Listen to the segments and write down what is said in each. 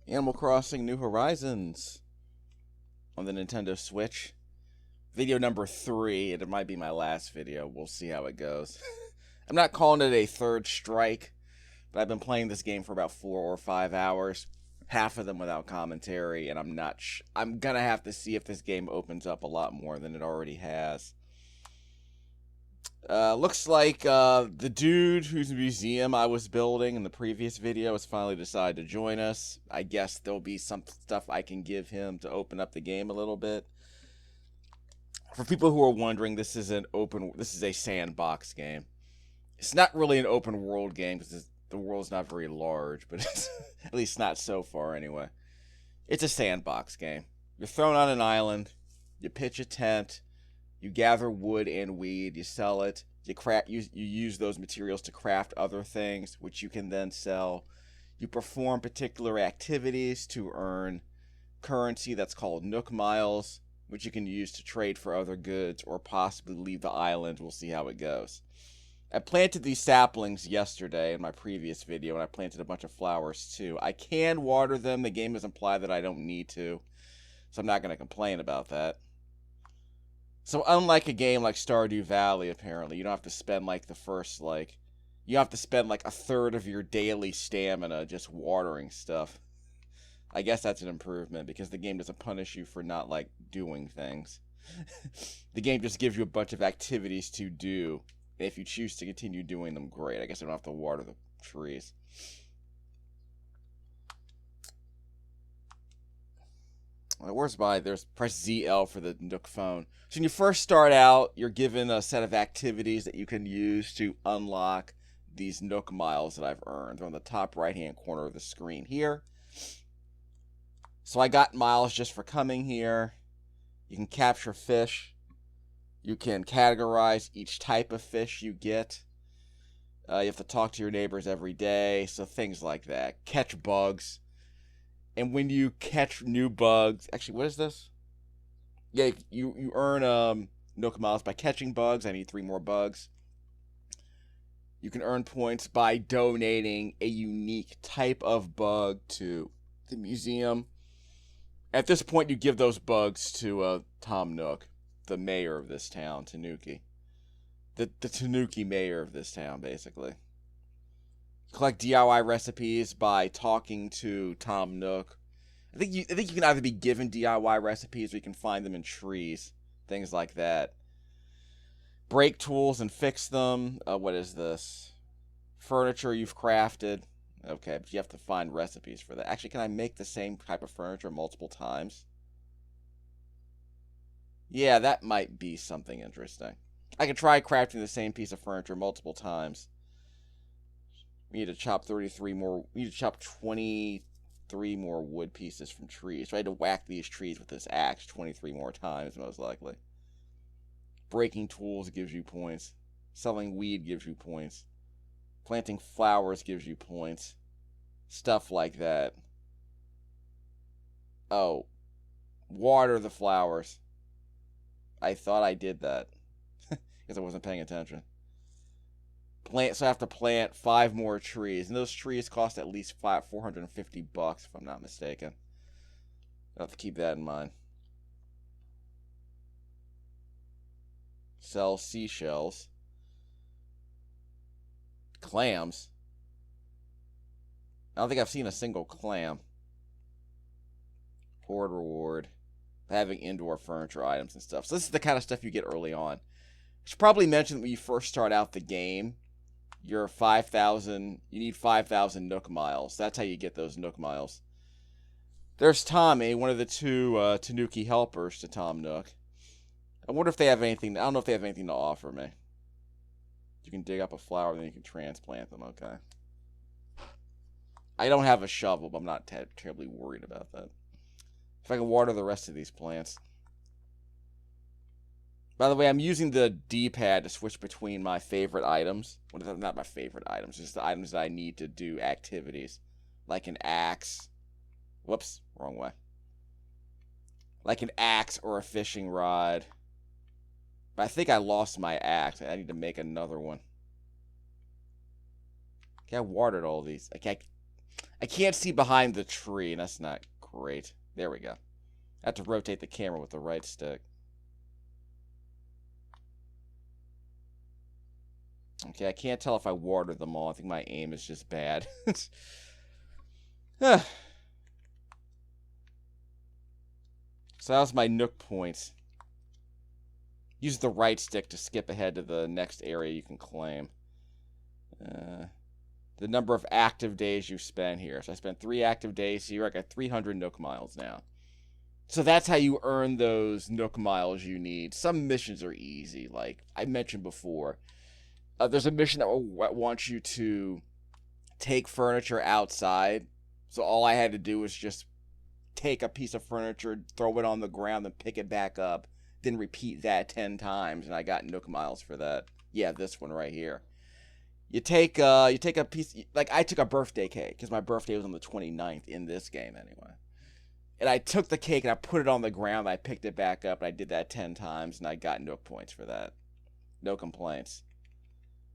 Animal Crossing New Horizons on the Nintendo Switch. Video number 3, and it might be my last video. We'll see how it goes. I'm not calling it a third strike, but I've been playing this game for about 4 or 5 hours, half of them without commentary, and I'm gonna have to see if this game opens up a lot more than it already has. Looks like the dude whose museum I was building in the previous video has finally decided to join us. I guess there'll be some stuff I can give him to open up the game a little bit. For people who are wondering, this is a sandbox game. It's not really an open world game because the world's not very large, but it's at least not so far anyway. It's a sandbox game. You're thrown on an island, you pitch a tent, you gather wood and weed, you sell it, you use those materials to craft other things, which you can then sell. You perform particular activities to earn currency that's called Nook miles, which you can use to trade for other goods or possibly leave the island. We'll see how it goes. I planted these saplings yesterday in my previous video, and I planted a bunch of flowers too. I can water them. The game has implied that I don't need to, so I'm not going to complain about that. So unlike a game like Stardew Valley, apparently, you don't have to spend you have to spend like a third of your daily stamina just watering stuff. I guess that's an improvement because the game doesn't punish you for not doing things. The game just gives you a bunch of activities to do. And if you choose to continue doing them, great. I guess I don't have to water the trees. Press ZL for the Nook phone. So when you first start out, you're given a set of activities that you can use to unlock these Nook miles that I've earned. They're on the top right-hand corner of the screen here. So I got miles just for coming here. You can capture fish. You can categorize each type of fish you get. You have to talk to your neighbors every day, so things like that. Catch bugs. And when you catch new bugs... Actually, what is this? Yeah, you earn Nook miles by catching bugs. I need 3 more bugs. You can earn points by donating a unique type of bug to the museum. At this point, you give those bugs to Tom Nook, the mayor of this town, Tanuki. The Tanuki mayor of this town, basically. Collect DIY recipes by talking to Tom Nook. I think you can either be given DIY recipes or you can find them in trees. Things like that. Break tools and fix them. What is this? Furniture you've crafted. Okay, but you have to find recipes for that. Actually, can I make the same type of furniture multiple times? Yeah, that might be something interesting. I could try crafting the same piece of furniture multiple times. We need to chop 33 more. We need to chop 23 more wood pieces from trees. So I had to whack these trees with this axe 23 more times, most likely. Breaking tools gives you points. Selling weed gives you points. Planting flowers gives you points. Stuff like that. Oh. Water the flowers. I thought I did that. Because I wasn't paying attention. So I have to plant 5 more trees. And those trees cost at least $450 if I'm not mistaken. I'll have to keep that in mind. Sell seashells. Clams. I don't think I've seen a single clam. Hoard reward. Having indoor furniture items and stuff. So this is the kind of stuff you get early on. I should probably mention that when you first start out the game, you need 5,000 Nook miles. That's how you get those Nook miles. There's Tommy, one of the 2 Tanuki helpers to Tom Nook. I wonder if they have anything. I don't know if they have anything to offer me. You can dig up a flower, then you can transplant them. Okay. I don't have a shovel, but I'm not terribly worried about that. If I can water the rest of these plants. By the way, I'm using the D-pad to switch between my favorite items. Well, not my favorite items, just the items that I need to do activities. Like an axe. Whoops, wrong way. Like an axe or a fishing rod. But I think I lost my axe. I need to make another one. Okay, I watered all these. Okay, I can't see behind the tree, and that's not great. There we go. I have to rotate the camera with the right stick. Okay, I can't tell if I watered them all. I think my aim is just bad. So that was my Nook points. Use the right stick to skip ahead to the next area you can claim. The number of active days you spent here. So I spent 3 active days here. I got 300 Nook miles now. So that's how you earn those Nook miles you need. Some missions are easy, like I mentioned before. There's a mission that wants you to take furniture outside. So all I had to do was just take a piece of furniture, throw it on the ground, and pick it back up. Then repeat that 10 times, and I got Nook miles for that. Yeah, this one right here. You take a piece, like I took a birthday cake, because my birthday was on the 29th in this game anyway. And I took the cake and I put it on the ground, I picked it back up, and I did that 10 times, and I got Nook points for that. No complaints.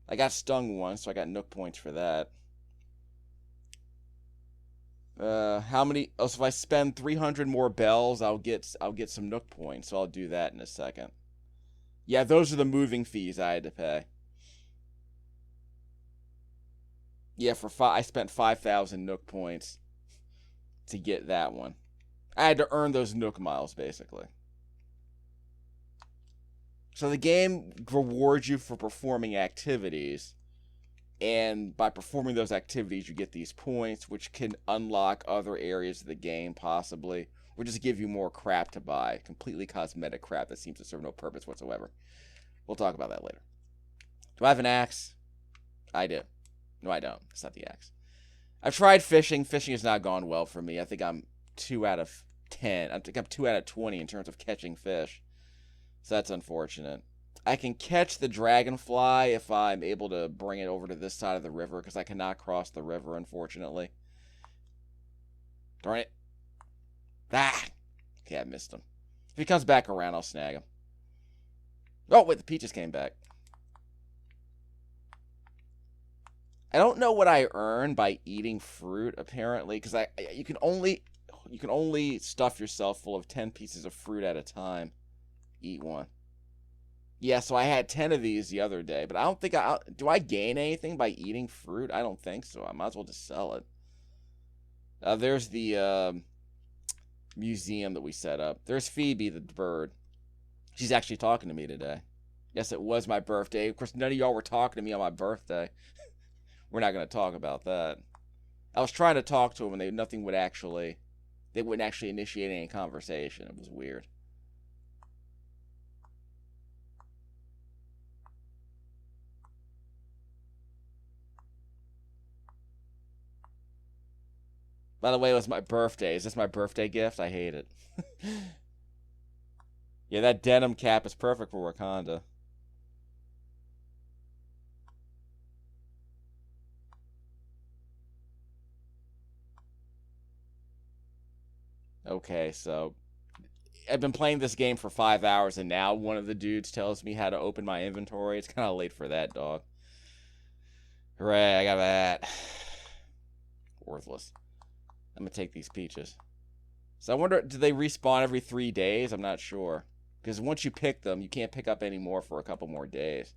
I got stung once, so I got Nook points for that. How many? Oh, so if I spend 300 more bells, I'll get some Nook points. So I'll do that in a second. Yeah, those are the moving fees I had to pay. Yeah, I spent 5,000 Nook points to get that one. I had to earn those Nook miles, basically. So the game rewards you for performing activities, and by performing those activities, you get these points, which can unlock other areas of the game, possibly, or just give you more crap to buy. Completely cosmetic crap that seems to serve no purpose whatsoever. We'll talk about that later. Do I have an axe? I do. No, I don't. It's not the axe. I've tried fishing. Fishing has not gone well for me. I think I'm 2 out of 10. I think I'm 2 out of 20 in terms of catching fish. So that's unfortunate. I can catch the dragonfly if I'm able to bring it over to this side of the river, because I cannot cross the river, unfortunately. Darn it. Ah! Okay, I missed him. If he comes back around, I'll snag him. Oh, wait, the peaches came back. I don't know what I earn by eating fruit, apparently, because you can only stuff yourself full of 10 pieces of fruit at a time. Eat one. Yeah, so I had 10 of these the other day, but I don't think do I gain anything by eating fruit? I don't think so. I might as well just sell it. There's the museum that we set up. There's Phoebe the bird. She's actually talking to me today. Yes, it was my birthday. Of course, none of y'all were talking to me on my birthday. We're not going to talk about that. I was trying to talk to them, and they wouldn't actually initiate any conversation. It was weird. By the way, it was my birthday. Is this my birthday gift? I hate it. Yeah, that denim cap is perfect for Wakanda. Okay, so I've been playing this game for 5 hours, and now one of the dudes tells me how to open my inventory. It's kind of late for that, dog. Hooray, I got that. Worthless. I'm going to take these peaches. So I wonder, do they respawn every 3 days? I'm not sure. Because once you pick them, you can't pick up any more for a couple more days.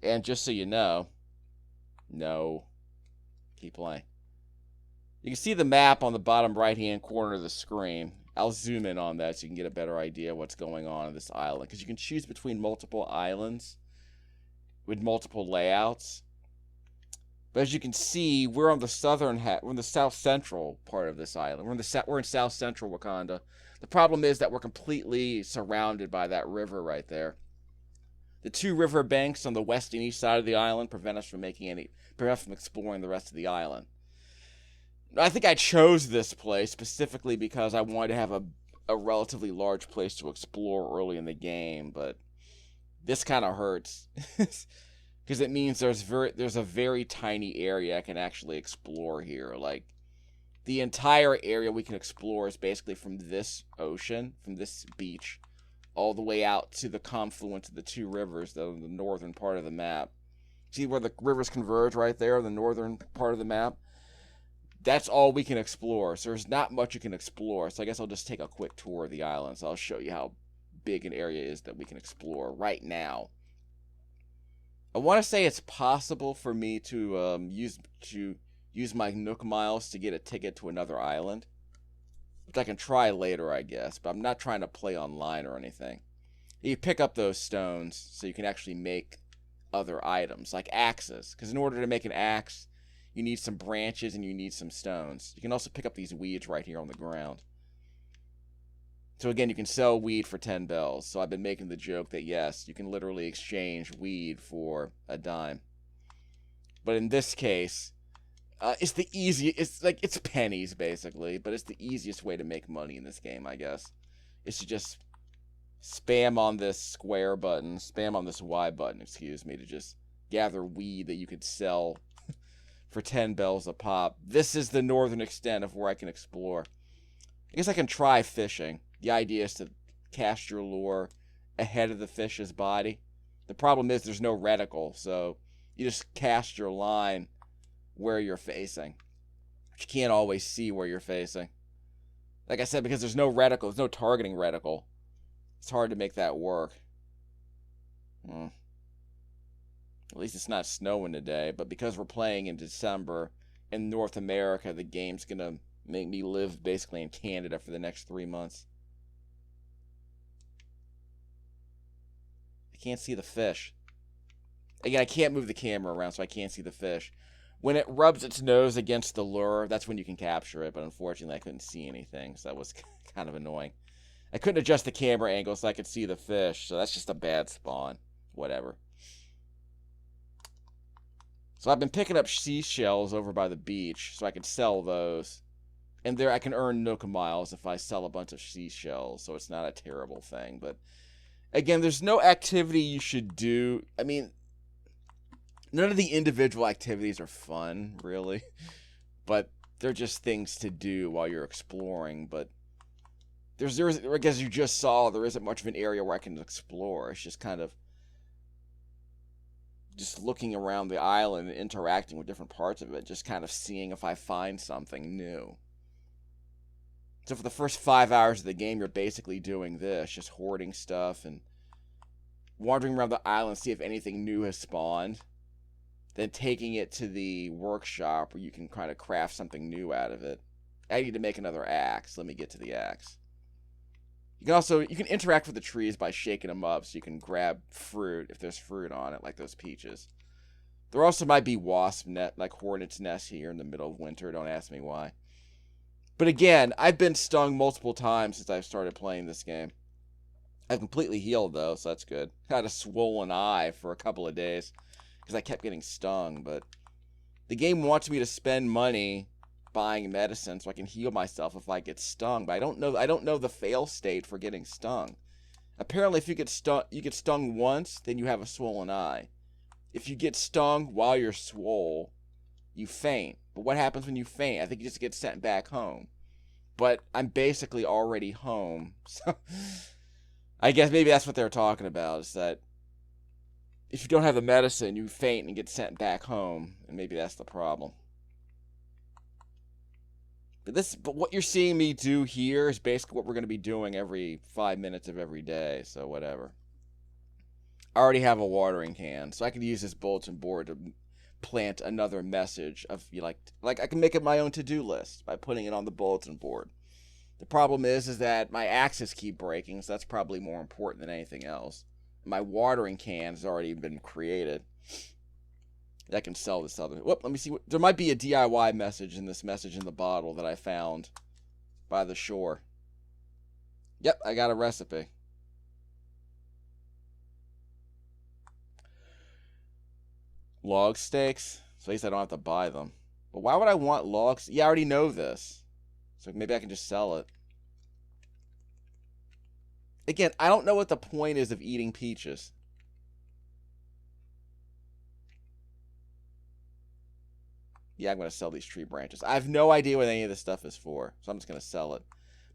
And just so you know, no. Keep playing. You can see the map on the bottom right-hand corner of the screen. I'll zoom in on that so you can get a better idea of what's going on this island. Because you can choose between multiple islands with multiple layouts. But as you can see, we're on the southern we're in the south central part of this island. We're in south central Wakanda. The problem is that we're completely surrounded by that river right there. The 2 river banks on the west and east side of the island prevent us from exploring the rest of the island. I think I chose this place specifically because I wanted to have a relatively large place to explore early in the game, but this kind of hurts. Because it means there's a very tiny area I can actually explore here. Like, the entire area we can explore is basically from this ocean, from this beach, all the way out to the confluence of the 2 rivers, the northern part of the map. See where the rivers converge right there, the northern part of the map? that's all we can explore. So there's not much you can explore. So I guess I'll just take a quick tour of the island. So I'll show you how big an area is that we can explore right now. I want to say it's possible for me to use my Nook miles to get a ticket to another island, which I can try later, I guess. But I'm not trying to play online or anything. You pick up those stones so you can actually make other items, like axes. Because in order to make an axe, you need some branches and you need some stones. You can also pick up these weeds right here on the ground. So again, you can sell weed for 10 bells. So I've been making the joke that yes, you can literally exchange weed for a dime. But in this case, it's the easiest. It's pennies basically, but it's the easiest way to make money in this game, I guess. It's to just spam on this square button, spam on this Y button, excuse me, to just gather weed that you could sell for 10 bells a pop. This is the northern extent of where I can explore. I guess I can try fishing. The idea is to cast your lure ahead of the fish's body. The problem is there's no reticle, so you just cast your line where you're facing. But you can't always see where you're facing. Like I said, because there's no reticle, there's no targeting reticle, it's hard to make that work. At least it's not snowing today, but because we're playing in December in North America, the game's gonna make me live basically in Canada for the next 3 months. I can't see the fish. Again, I can't move the camera around, so I can't see the fish. When it rubs its nose against the lure, that's when you can capture it, but unfortunately I couldn't see anything, so that was kind of annoying. I couldn't adjust the camera angle so I could see the fish, so that's just a bad spawn. Whatever. So I've been picking up seashells over by the beach, so I can sell those. And there I can earn Nook miles if I sell a bunch of seashells, so it's not a terrible thing. But again, there's no activity you should do. I mean, none of the individual activities are fun, really. But they're just things to do while you're exploring. But there's as you just saw, there isn't much of an area where I can explore. It's just kind of just looking around the island and interacting with different parts of it, just kind of seeing if I find something new. So for the first 5 hours of the game, you're basically doing this, just hoarding stuff and wandering around the island, see if anything new has spawned, then taking it to the workshop where you can kind of craft something new out of it. I need to make another axe. Let me get to the axe. You can interact with the trees by shaking them up so you can grab fruit if there's fruit on it, like those peaches. There also might be hornet's nests here in the middle of winter. Don't ask me why. But again, I've been stung multiple times since I've started playing this game. I've completely healed though, so that's good. Had a swollen eye for a couple of days because I kept getting stung, but the game wants me to spend money buying medicine so I can heal myself if I get stung, but I don't know the fail state for getting stung. Apparently if you get stung once, then you have a swollen eye. If you get stung while you're swole, you faint. But what happens when you faint? I think you just get sent back home. But I'm basically already home, so I guess maybe that's what they're talking about, is that if you don't have the medicine, you faint and get sent back home, and maybe that's the problem. But what you're seeing me do here is basically what we're going to be doing every 5 minutes of every day, so whatever. I already have a watering can, so I can use this bulletin board to plant another message of, like I can make it my own to-do list by putting it on the bulletin board. The problem is that my axes keep breaking, so that's probably more important than anything else. My watering can has already been created. I can sell this other. Whoop, let me see. There might be a DIY message in this message in the bottle that I found by the shore. Yep, I got a recipe. Log steaks? So at least I don't have to buy them. But why would I want logs? Yeah, I already know this. So maybe I can just sell it. Again, I don't know what the point is of eating peaches. Yeah, I'm going to sell these tree branches. I have no idea what any of this stuff is for, so I'm just going to sell it.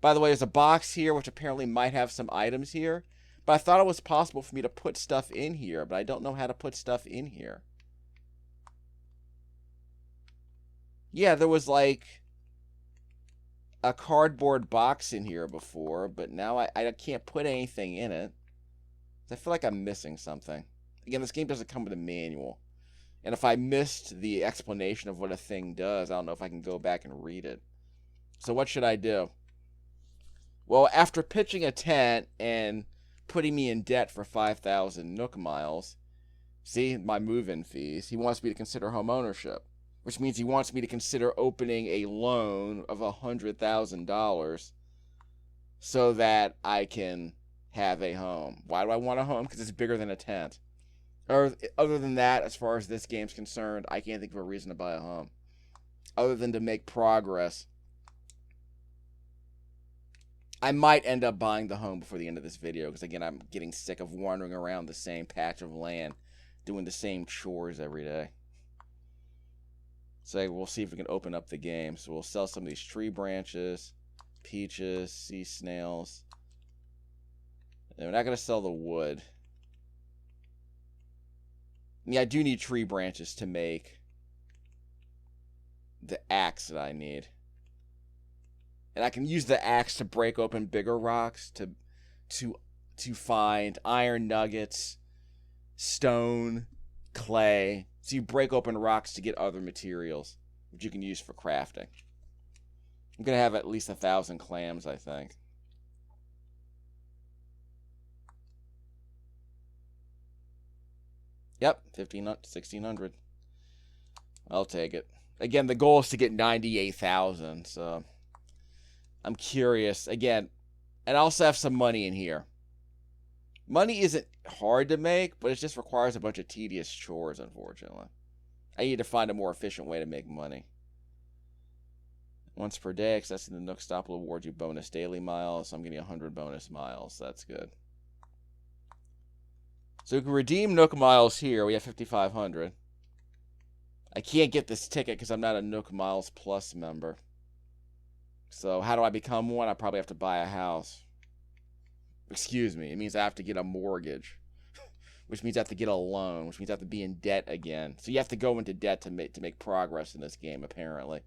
By the way, there's a box here, which apparently might have some items here. But I thought it was possible for me to put stuff in here, but I don't know how to put stuff in here. Yeah, there was like a cardboard box in here before, but now I can't put anything in it. I feel like I'm missing something. Again, this game doesn't come with a manual. And if I missed the explanation of what a thing does, I don't know if I can go back and read it. So what should I do? Well, after pitching a tent and putting me in debt for 5,000 Nook miles, see, my move-in fees, he wants me to consider home ownership, which means he wants me to consider opening a loan of $100,000 so that I can have a home. Why do I want a home? Because it's bigger than a tent. Or other than that, as far as this game's concerned, I can't think of a reason to buy a home. Other than to make progress. I might end up buying the home before the end of this video, because again, I'm getting sick of wandering around the same patch of land, doing the same chores every day. So we'll see if we can open up the game. So we'll sell some of these tree branches, peaches, sea snails. And we're not going to sell the wood. Yeah, I do need tree branches to make the axe that I need. And I can use the axe to break open bigger rocks to find iron nuggets, stone, clay. So you break open rocks to get other materials, which you can use for crafting. I'm going to have at least 1,000 clams, I think. Yep, 1,600. I'll take it. Again, the goal is to get 98,000, so I'm curious. Again, and I also have some money in here. Money isn't hard to make, but it just requires a bunch of tedious chores, unfortunately. I need to find a more efficient way to make money. Once per day, accessing the Nook Stop will award you bonus daily miles. So I'm getting 100 bonus miles. That's good. So we can redeem Nook miles here. We have 5,500. I can't get this ticket because I'm not a Nook Miles Plus member. So how do I become one? I probably have to buy a house. Excuse me. It means I have to get a mortgage, which means I have to get a loan, which means I have to be in debt again. So you have to go into debt to make progress in this game, apparently.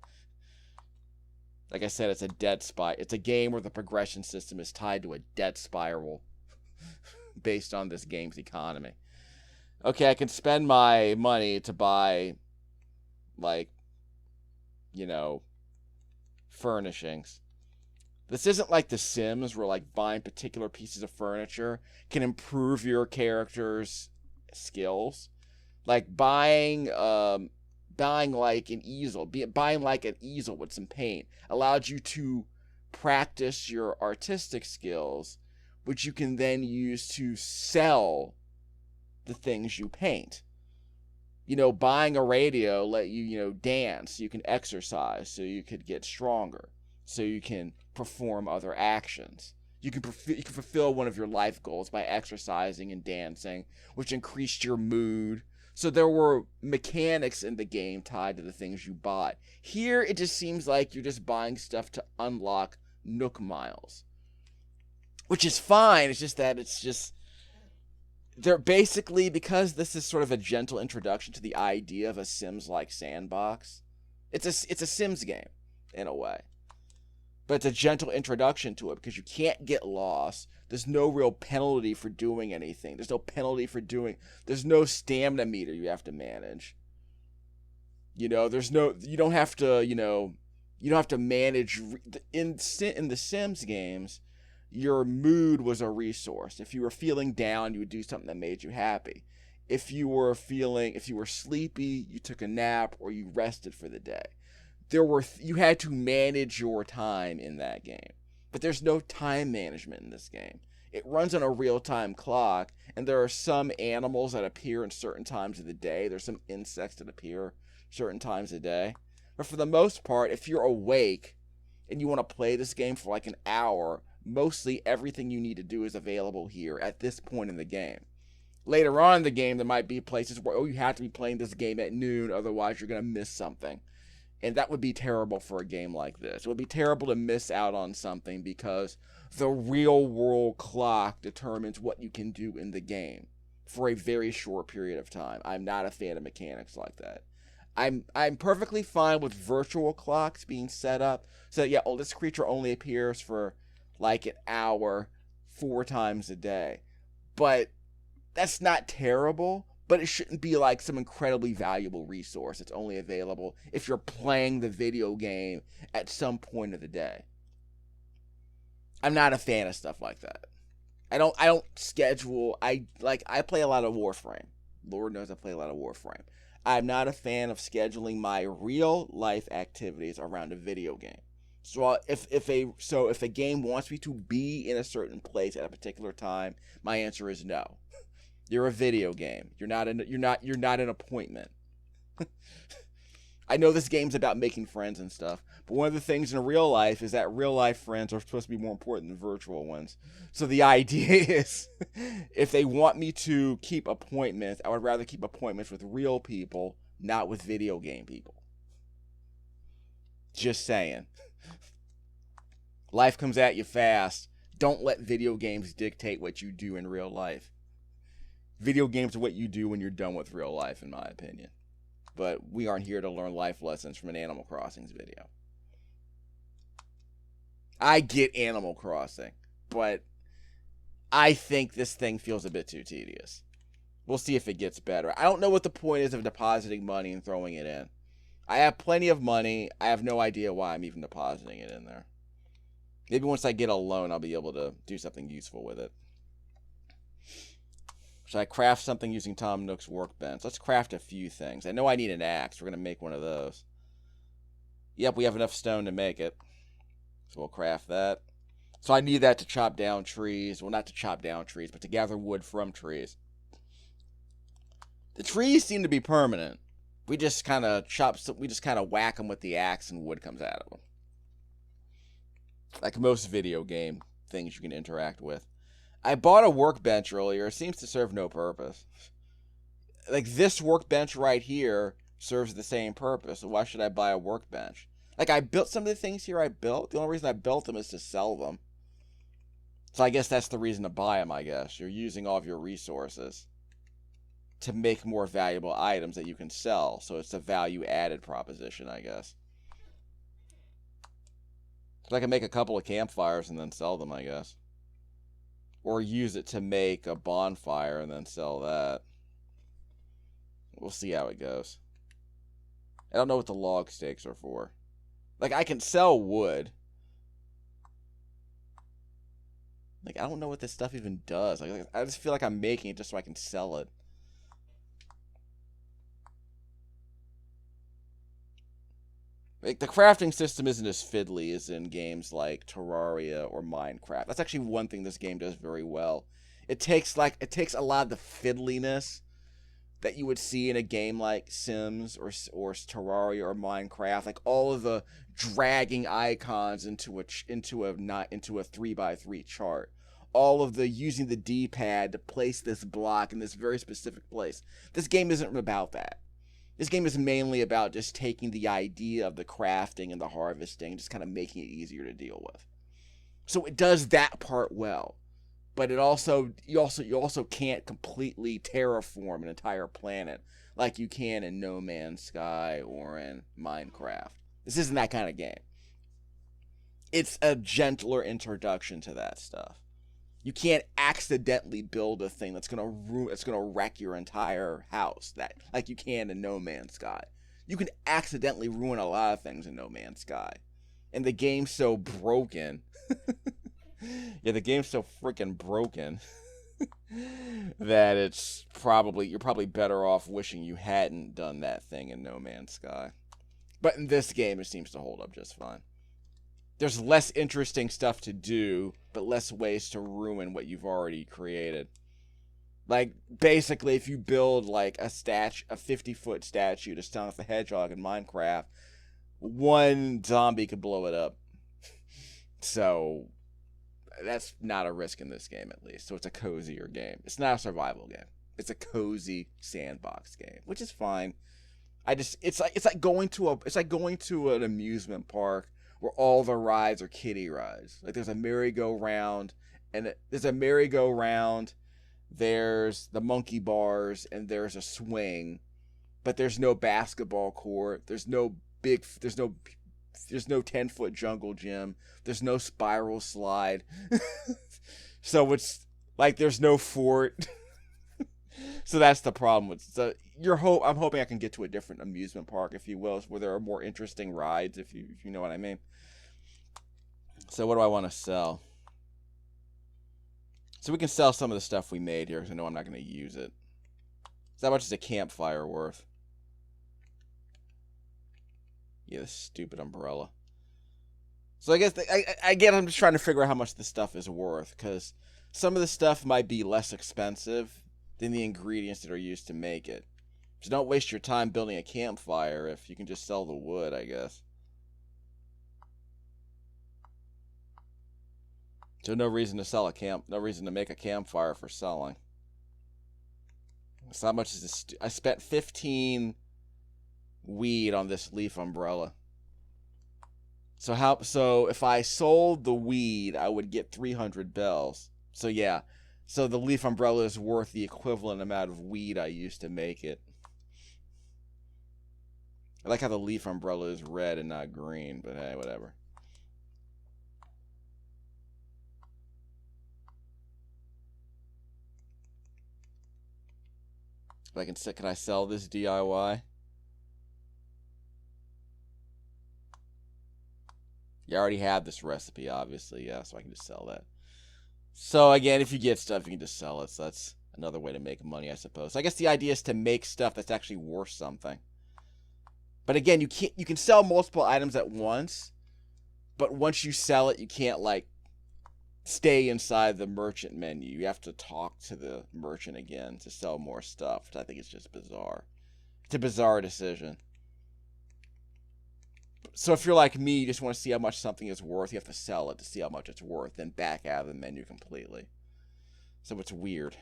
Like I said, it's a debt spiral. It's a game where the progression system is tied to a debt spiral based on this game's economy. Okay, I can spend my money to buy, like, you know, furnishings. This isn't like The Sims, where like buying particular pieces of furniture can improve your character's skills. Like buying like an easel, buying like an easel with some paint allows you to practice your artistic skills, which you can then use to sell the things you paint. You know, buying a radio let you, you know, dance, so you can exercise, so you could get stronger, so you can perform other actions. You can fulfill one of your life goals by exercising and dancing, which increased your mood. So there were mechanics in the game tied to the things you bought. Here, it just seems like you're just buying stuff to unlock Nook miles, which is fine. It's just that they're basically, because this is sort of a gentle introduction to the idea of a Sims-like sandbox. It's a Sims game in a way, but it's a gentle introduction to it because you can't get lost. There's no real penalty for doing anything. There's no stamina meter you have to manage. You know, you don't have to manage. In the Sims games, your mood was a resource. If you were feeling down, you would do something that made you happy. If you were sleepy, you took a nap or you rested for the day. You had to manage your time in that game. But there's no time management in this game. It runs on a real-time clock, and there are some animals that appear in certain times of the day. There's some insects that appear certain times of the day. But for the most part, if you're awake and you want to play this game for like an hour, mostly everything you need to do is available here at this point in the game. Later on in the game, there might be places where, you have to be playing this game at noon, otherwise you're going to miss something. And that would be terrible for a game like this. It would be terrible to miss out on something because the real world clock determines what you can do in the game for a very short period of time. I'm not a fan of mechanics like that. I'm perfectly fine with virtual clocks being set up so that, yeah, oh, this creature only appears for like an hour 4 times a day. But that's not terrible, but it shouldn't be like some incredibly valuable resource that's only available if you're playing the video game at some point of the day. I'm not a fan of stuff like that. I don't schedule. I play a lot of Warframe. Lord knows I play a lot of Warframe. I'm not a fan of scheduling my real life activities around a video game. So if a game wants me to be in a certain place at a particular time, my answer is no. You're a video game. You're not an appointment. I know this game's about making friends and stuff, but one of the things in real life is that real life friends are supposed to be more important than virtual ones. So the idea is, if they want me to keep appointments, I would rather keep appointments with real people, not with video game people. Just saying. Life comes at you fast. Don't let video games dictate what you do in real life. Video games are what you do when you're done with real life, in my opinion. But we aren't here to learn life lessons from an Animal Crossing video. I get Animal Crossing, but I think this thing feels a bit too tedious. We'll see if it gets better. I don't know what the point is of depositing money and throwing it in. I have plenty of money. I have no idea why I'm even depositing it in there. Maybe once I get a loan, I'll be able to do something useful with it. Should I craft something using Tom Nook's workbench? Let's craft a few things. I know I need an axe. We're going to make one of those. Yep, we have enough stone to make it. So we'll craft that. So I need that to chop down trees. Well, not to chop down trees, but to gather wood from trees. The trees seem to be permanent. We just kind of whack them with the axe and wood comes out of them. Like most video game things you can interact with. I bought a workbench earlier. It seems to serve no purpose. Like, this workbench right here serves the same purpose. So why should I buy a workbench? Like, I built some of the things here I built. The only reason I built them is to sell them. So I guess that's the reason to buy them, I guess. You're using all of your resources to make more valuable items that you can sell. So it's a value-added proposition, I guess. So I can make a couple of campfires and then sell them, I guess. Or use it to make a bonfire and then sell that. We'll see how it goes. I don't know what the log stakes are for. Like, I can sell wood. Like, I don't know what this stuff even does. Like, I just feel like I'm making it just so I can sell it. Like, the crafting system isn't as fiddly as in games like Terraria or Minecraft. That's actually one thing this game does very well. It takes a lot of the fiddliness that you would see in a game like Sims or Terraria or Minecraft, like all of the dragging icons into a 3x3 chart, all of the using the D-pad to place this block in this very specific place. This game isn't about that. This game is mainly about just taking the idea of the crafting and the harvesting, just kind of making it easier to deal with. So it does that part well, but you also can't completely terraform an entire planet like you can in No Man's Sky or in Minecraft. This isn't that kind of game. It's a gentler introduction to that stuff. You can't accidentally build a thing that's gonna wreck your entire house, that like you can in No Man's Sky. You can accidentally ruin a lot of things in No Man's Sky, and the game's so broken. Yeah, the game's so freaking broken that you're probably better off wishing you hadn't done that thing in No Man's Sky. But in this game, it seems to hold up just fine. There's less interesting stuff to do, but less ways to ruin what you've already created. Like, basically, if you build, like, a 50-foot statue to Sonic the Hedgehog in Minecraft, one zombie could blow it up. So, that's not a risk in this game, at least. So, it's a cozier game. It's not a survival game. It's a cozy sandbox game, which is fine. It's like going to an amusement park where all the rides are kiddie rides. Like, there's a merry-go-round, there's the monkey bars, and there's a swing, but there's no basketball court. There's no 10-foot jungle gym. There's no spiral slide. So it's like there's no fort. So that's the problem with so I'm hoping I can get to a different amusement park, if you will, where there are more interesting rides, if you know what I mean. So what do I want to sell? So we can sell some of the stuff we made here, because I know I'm not going to use it. So how much is a campfire worth? Yeah, this stupid umbrella. So I guess I'm just trying to figure out how much this stuff is worth, because some of the stuff might be less expensive than the ingredients that are used to make it. So don't waste your time building a campfire if you can just sell the wood, I guess. So no reason to make a campfire for selling. So how much is this? I spent 15 weed on this leaf umbrella. So if I sold the weed, I would get 300 bells. So yeah. So the leaf umbrella is worth the equivalent amount of weed I used to make it. I like how the leaf umbrella is red and not green, but hey, whatever. Can I sell this DIY? You already have this recipe, obviously, yeah, so I can just sell that. So again, if you get stuff, you can just sell it. So that's another way to make money, I suppose. So I guess the idea is to make stuff that's actually worth something. But again, you can sell multiple items at once, but once you sell it, you can't like stay inside the merchant menu. You have to talk to the merchant again to sell more stuff, which I think is just bizarre. It's a bizarre decision. So if you're like me, you just want to see how much something is worth, you have to sell it to see how much it's worth, then back out of the menu completely. So it's weird.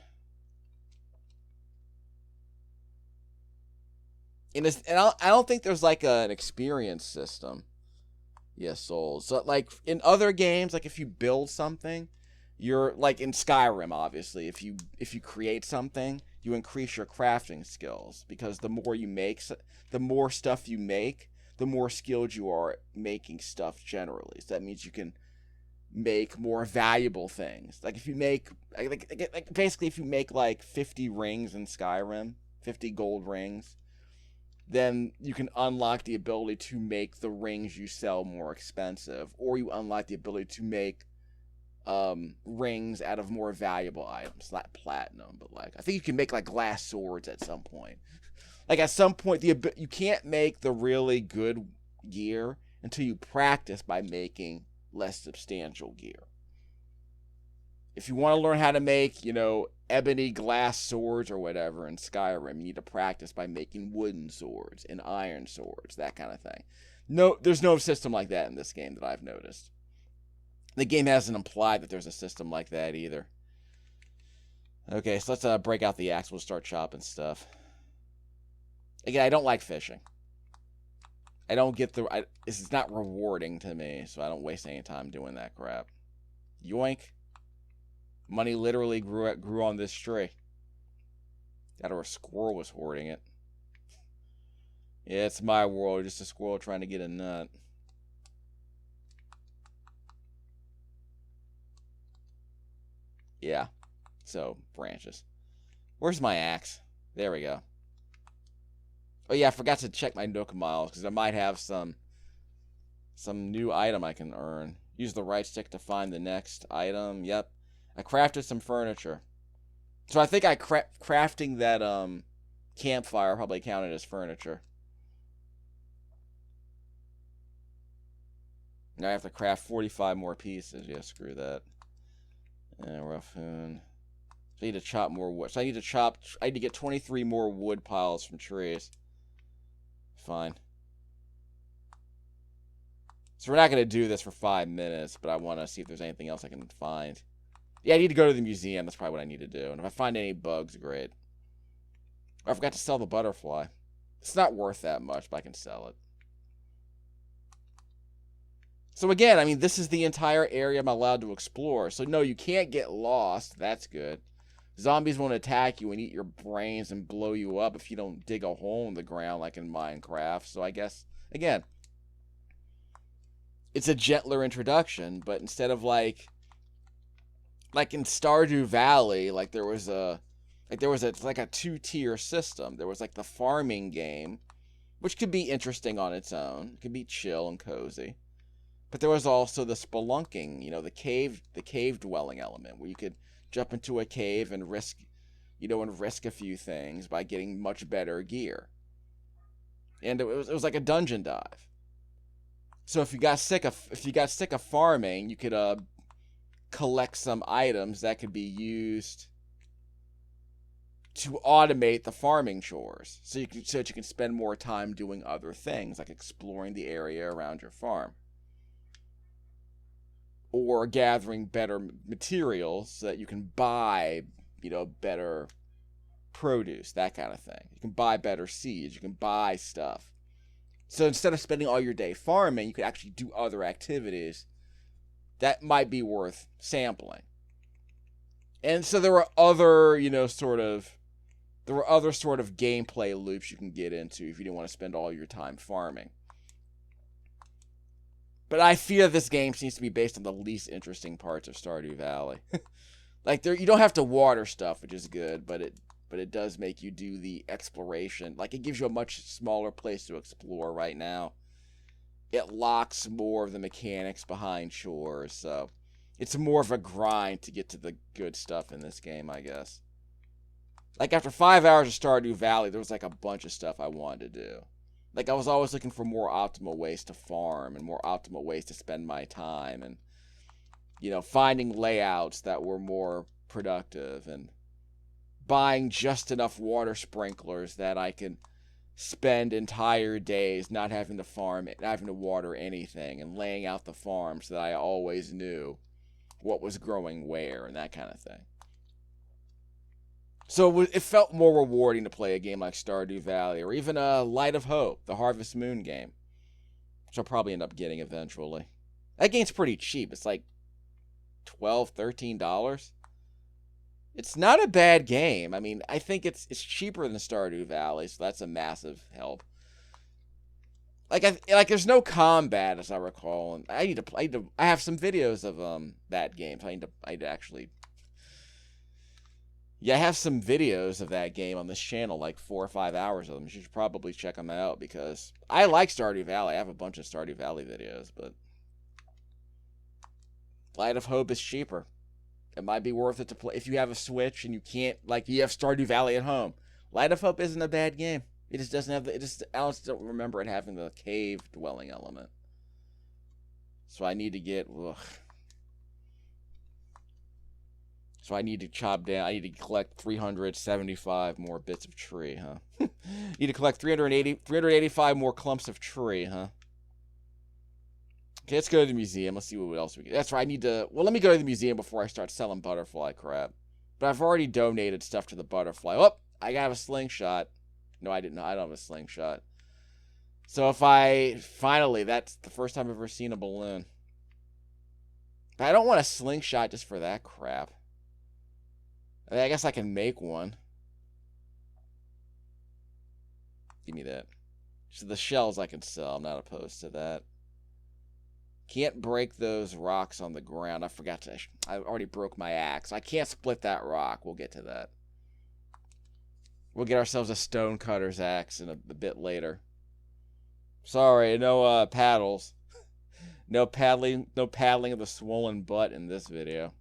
And I don't think there's like an experience system. Yes, souls. So like in other games, like if you build something, you're like in Skyrim, obviously. If you create something, you increase your crafting skills, because the more you make, the more stuff you make, the more skilled you are at making stuff generally. So that means you can make more valuable things. Like if you make basically if you make like 50 rings in Skyrim, 50 gold rings, then you can unlock the ability to make the rings you sell more expensive, or you unlock the ability to make rings out of more valuable items, not platinum, but like I think you can make like glass swords at some point. Like at some point, you can't make the really good gear until you practice by making less substantial gear. If you want to learn how to make, ebony glass swords or whatever in Skyrim, you need to practice by making wooden swords and iron swords, that kind of thing. No, there's no system like that in this game that I've noticed. The game hasn't implied that there's a system like that either. Okay, so let's break out the axe. We'll start chopping stuff. Again, I don't like fishing. I don't get it's not rewarding to me, so I don't waste any time doing that crap. Yoink. Money literally grew on this tree. That or a squirrel was hoarding it. Yeah, it's my world. Just a squirrel trying to get a nut. Yeah. So, branches. Where's my axe? There we go. Oh yeah, I forgot to check my Nook miles, because I might have some new item I can earn. Use the right stick to find the next item. Yep. I crafted some furniture. So I think crafting that campfire probably counted as furniture. Now I have to craft 45 more pieces. Yeah, screw that. And rough hewn. So I need to chop more wood. So I need to get 23 more wood piles from trees. Fine. So we're not going to do this for 5 minutes, but I want to see if there's anything else I can find. Yeah, I need to go to the museum. That's probably what I need to do. And if I find any bugs, great. Oh, I forgot to sell the butterfly. It's not worth that much, but I can sell it. So again, I mean, this is the entire area I'm allowed to explore. So no, you can't get lost. That's good. Zombies won't attack you and eat your brains and blow you up if you don't dig a hole in the ground like in Minecraft. So I guess, again, it's a gentler introduction, but instead of like in Stardew Valley, there was a two-tier system. There was like the farming game, which could be interesting on its own. It could be chill and cozy. But there was also the spelunking, the cave dwelling element, where you could jump into a cave and risk a few things by getting much better gear. And it was like a dungeon dive. So if you got sick of farming, you could collect some items that could be used to automate the farming chores, so you can spend more time doing other things, like exploring the area around your farm, or gathering better materials so that you can buy, better produce, that kind of thing. You can buy better seeds, you can buy stuff. So instead of spending all your day farming, you could actually do other activities that might be worth sampling. And so there were other, sort of gameplay loops you can get into if you didn't want to spend all your time farming. But I fear this game seems to be based on the least interesting parts of Stardew Valley. You don't have to water stuff, which is good, but it does make you do the exploration. It gives you a much smaller place to explore right now. It locks more of the mechanics behind chores, so it's more of a grind to get to the good stuff in this game, I guess. After 5 hours of Stardew Valley, there was a bunch of stuff I wanted to do. I was always looking for more optimal ways to farm and more optimal ways to spend my time, and finding layouts that were more productive, and buying just enough water sprinklers that I can spend entire days not having to farm, not having to water anything, and laying out the farm so that I always knew what was growing where and that kind of thing. So it felt more rewarding to play a game like Stardew Valley, or even Light of Hope, the Harvest Moon game, which I'll probably end up getting eventually. That game's pretty cheap. It's $12, $13. It's not a bad game. I mean, I think it's cheaper than Stardew Valley, so that's a massive help. There's no combat, as I recall, and I have some videos of that game. So I need to actually. Yeah, I have some videos of that game on this channel, 4 or 5 hours of them. You should probably check them out, because I like Stardew Valley. I have a bunch of Stardew Valley videos, but Light of Hope is cheaper. It might be worth it to play if you have a Switch and you can't, you have Stardew Valley at home. Light of Hope isn't a bad game. It just doesn't have I just don't remember it having the cave dwelling element. So I need to get, So I need to I need to collect 375 more bits of tree, huh? Need to collect 385 more clumps of tree, huh? Okay, let's go to the museum. Let's see what else we get. That's right, let me go to the museum before I start selling butterfly crap. But I've already donated stuff to the butterfly. Oh, I have a slingshot. No, I didn't. I don't have a slingshot. So that's the first time I've ever seen a balloon. But I don't want a slingshot just for that crap. I guess I can make one. Give me that. So the shells I can sell. I'm not opposed to that. Can't break those rocks on the ground. I forgot to. I already broke my axe. I can't split that rock. We'll get to that. We'll get ourselves a stonecutter's axe in a bit later. Sorry, no paddles. No paddling of the swollen butt in this video.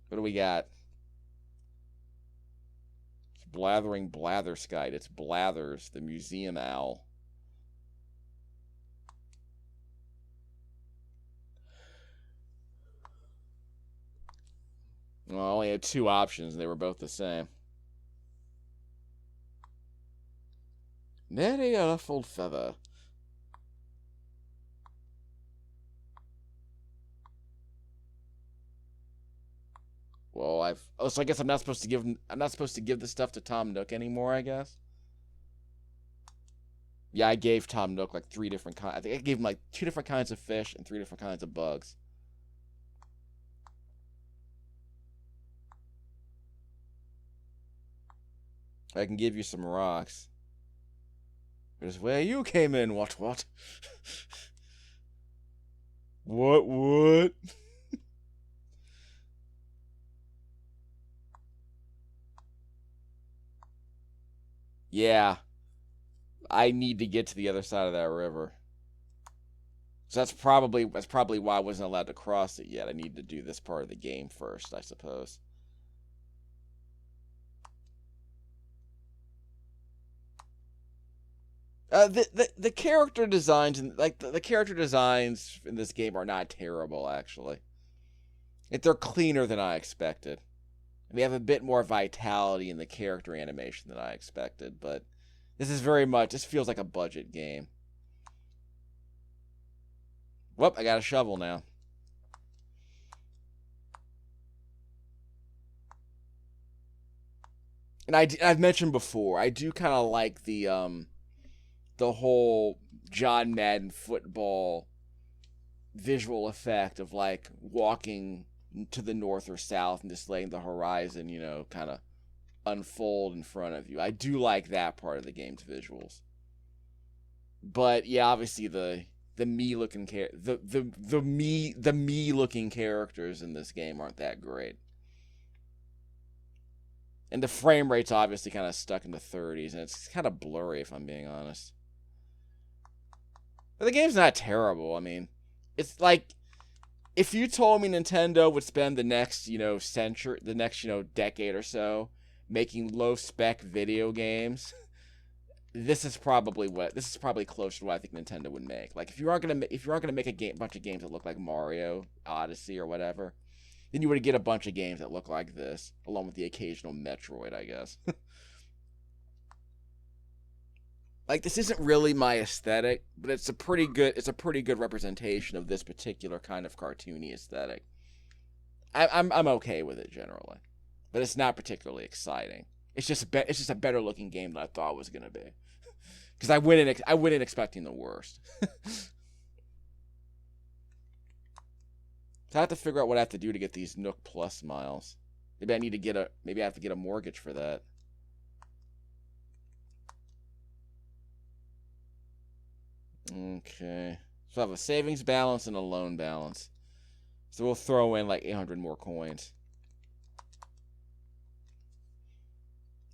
What do we got? It's Blathering Blatherskite. It's Blathers, the museum owl. Well, I only had 2 options, and they were both the same. Netty ruffled feather. Well, so I guess I'm not supposed to give this stuff to Tom Nook anymore, I guess. Yeah, I gave Tom Nook 3 different kinds. I think I gave him 2 different kinds of fish and 3 different kinds of bugs. I can give you some rocks. Here's where you came in, what? What? Yeah, I need to get to the other side of that river. So that's probably why I wasn't allowed to cross it yet. I need to do this part of the game first, I suppose. The character designs and like the character designs in this game are not terrible actually. They're cleaner than I expected. They have a bit more vitality in the character animation than I expected, but this feels like a budget game. Whoop, I got a shovel now. And I've mentioned before, I do kind of like the whole John Madden football visual effect of like walking to the north or south and just letting the horizon, kind of unfold in front of you. I do like that part of the game's visuals. But yeah, obviously the me looking the me looking characters in this game aren't that great. And the frame rate's obviously kind of stuck in the 30s, and it's kind of blurry if I'm being honest. But the game's not terrible. I mean, it's like if you told me Nintendo would spend the next, century, the next, decade or so making low spec video games, this is probably closer to what I think Nintendo would make. Like if you aren't gonna make a bunch of games that look like Mario Odyssey or whatever, then you would get a bunch of games that look like this, along with the occasional Metroid, I guess. Like this isn't really my aesthetic, but it's a pretty good representation of this particular kind of cartoony aesthetic. I'm okay with it generally, but it's not particularly exciting. It's just a better looking game than I thought it was gonna be, because I went in expecting the worst. So I have to figure out what I have to do to get these Nook Plus miles. Maybe I have to get a mortgage for that. Okay. So I have a savings balance and a loan balance. So we'll throw in like 800 more coins.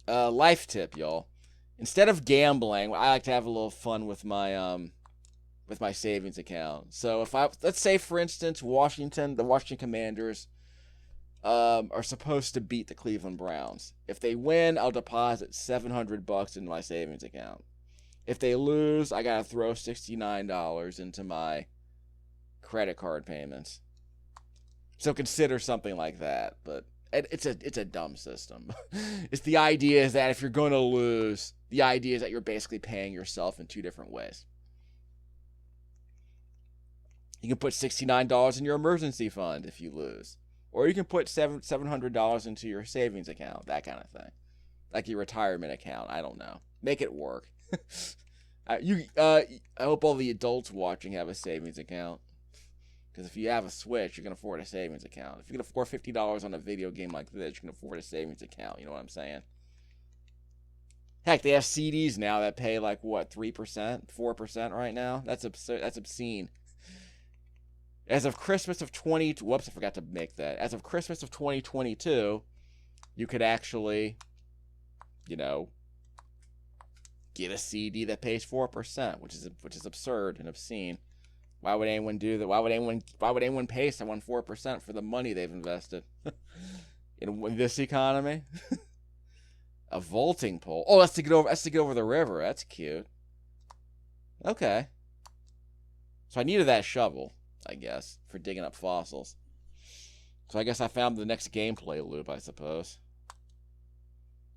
Life tip, y'all. Instead of gambling, I like to have a little fun with my savings account. So let's say for instance, the Washington Commanders are supposed to beat the Cleveland Browns. If they win, I'll deposit $700 in my savings account. If they lose, I gotta throw $69 into my credit card payments. So consider something like that, but it's a dumb system. The idea is that if you're going to lose, the idea is that you're basically paying yourself in two different ways. You can put $69 in your emergency fund if you lose, or you can put $700 into your savings account, that kind of thing, like your retirement account. I don't know. Make it work. I hope all the adults watching have a savings account. Because if you have a Switch, you can afford a savings account. If you can afford $50 on a video game like this, you can afford a savings account. You know what I'm saying? Heck, they have CDs now that pay like what, 3%, 4% right now. That's absurd. That's obscene. As of Christmas of whoops, I forgot to make that. As of Christmas of 2022, you could actually, get a CD that pays 4%, which is absurd and obscene. Why would anyone do that? Why would anyone pay someone 4% for the money they've invested in this economy? A vaulting pole. Oh, that's to get over the river. That's cute. Okay. So I needed that shovel, I guess, for digging up fossils. So I guess I found the next gameplay loop, I suppose.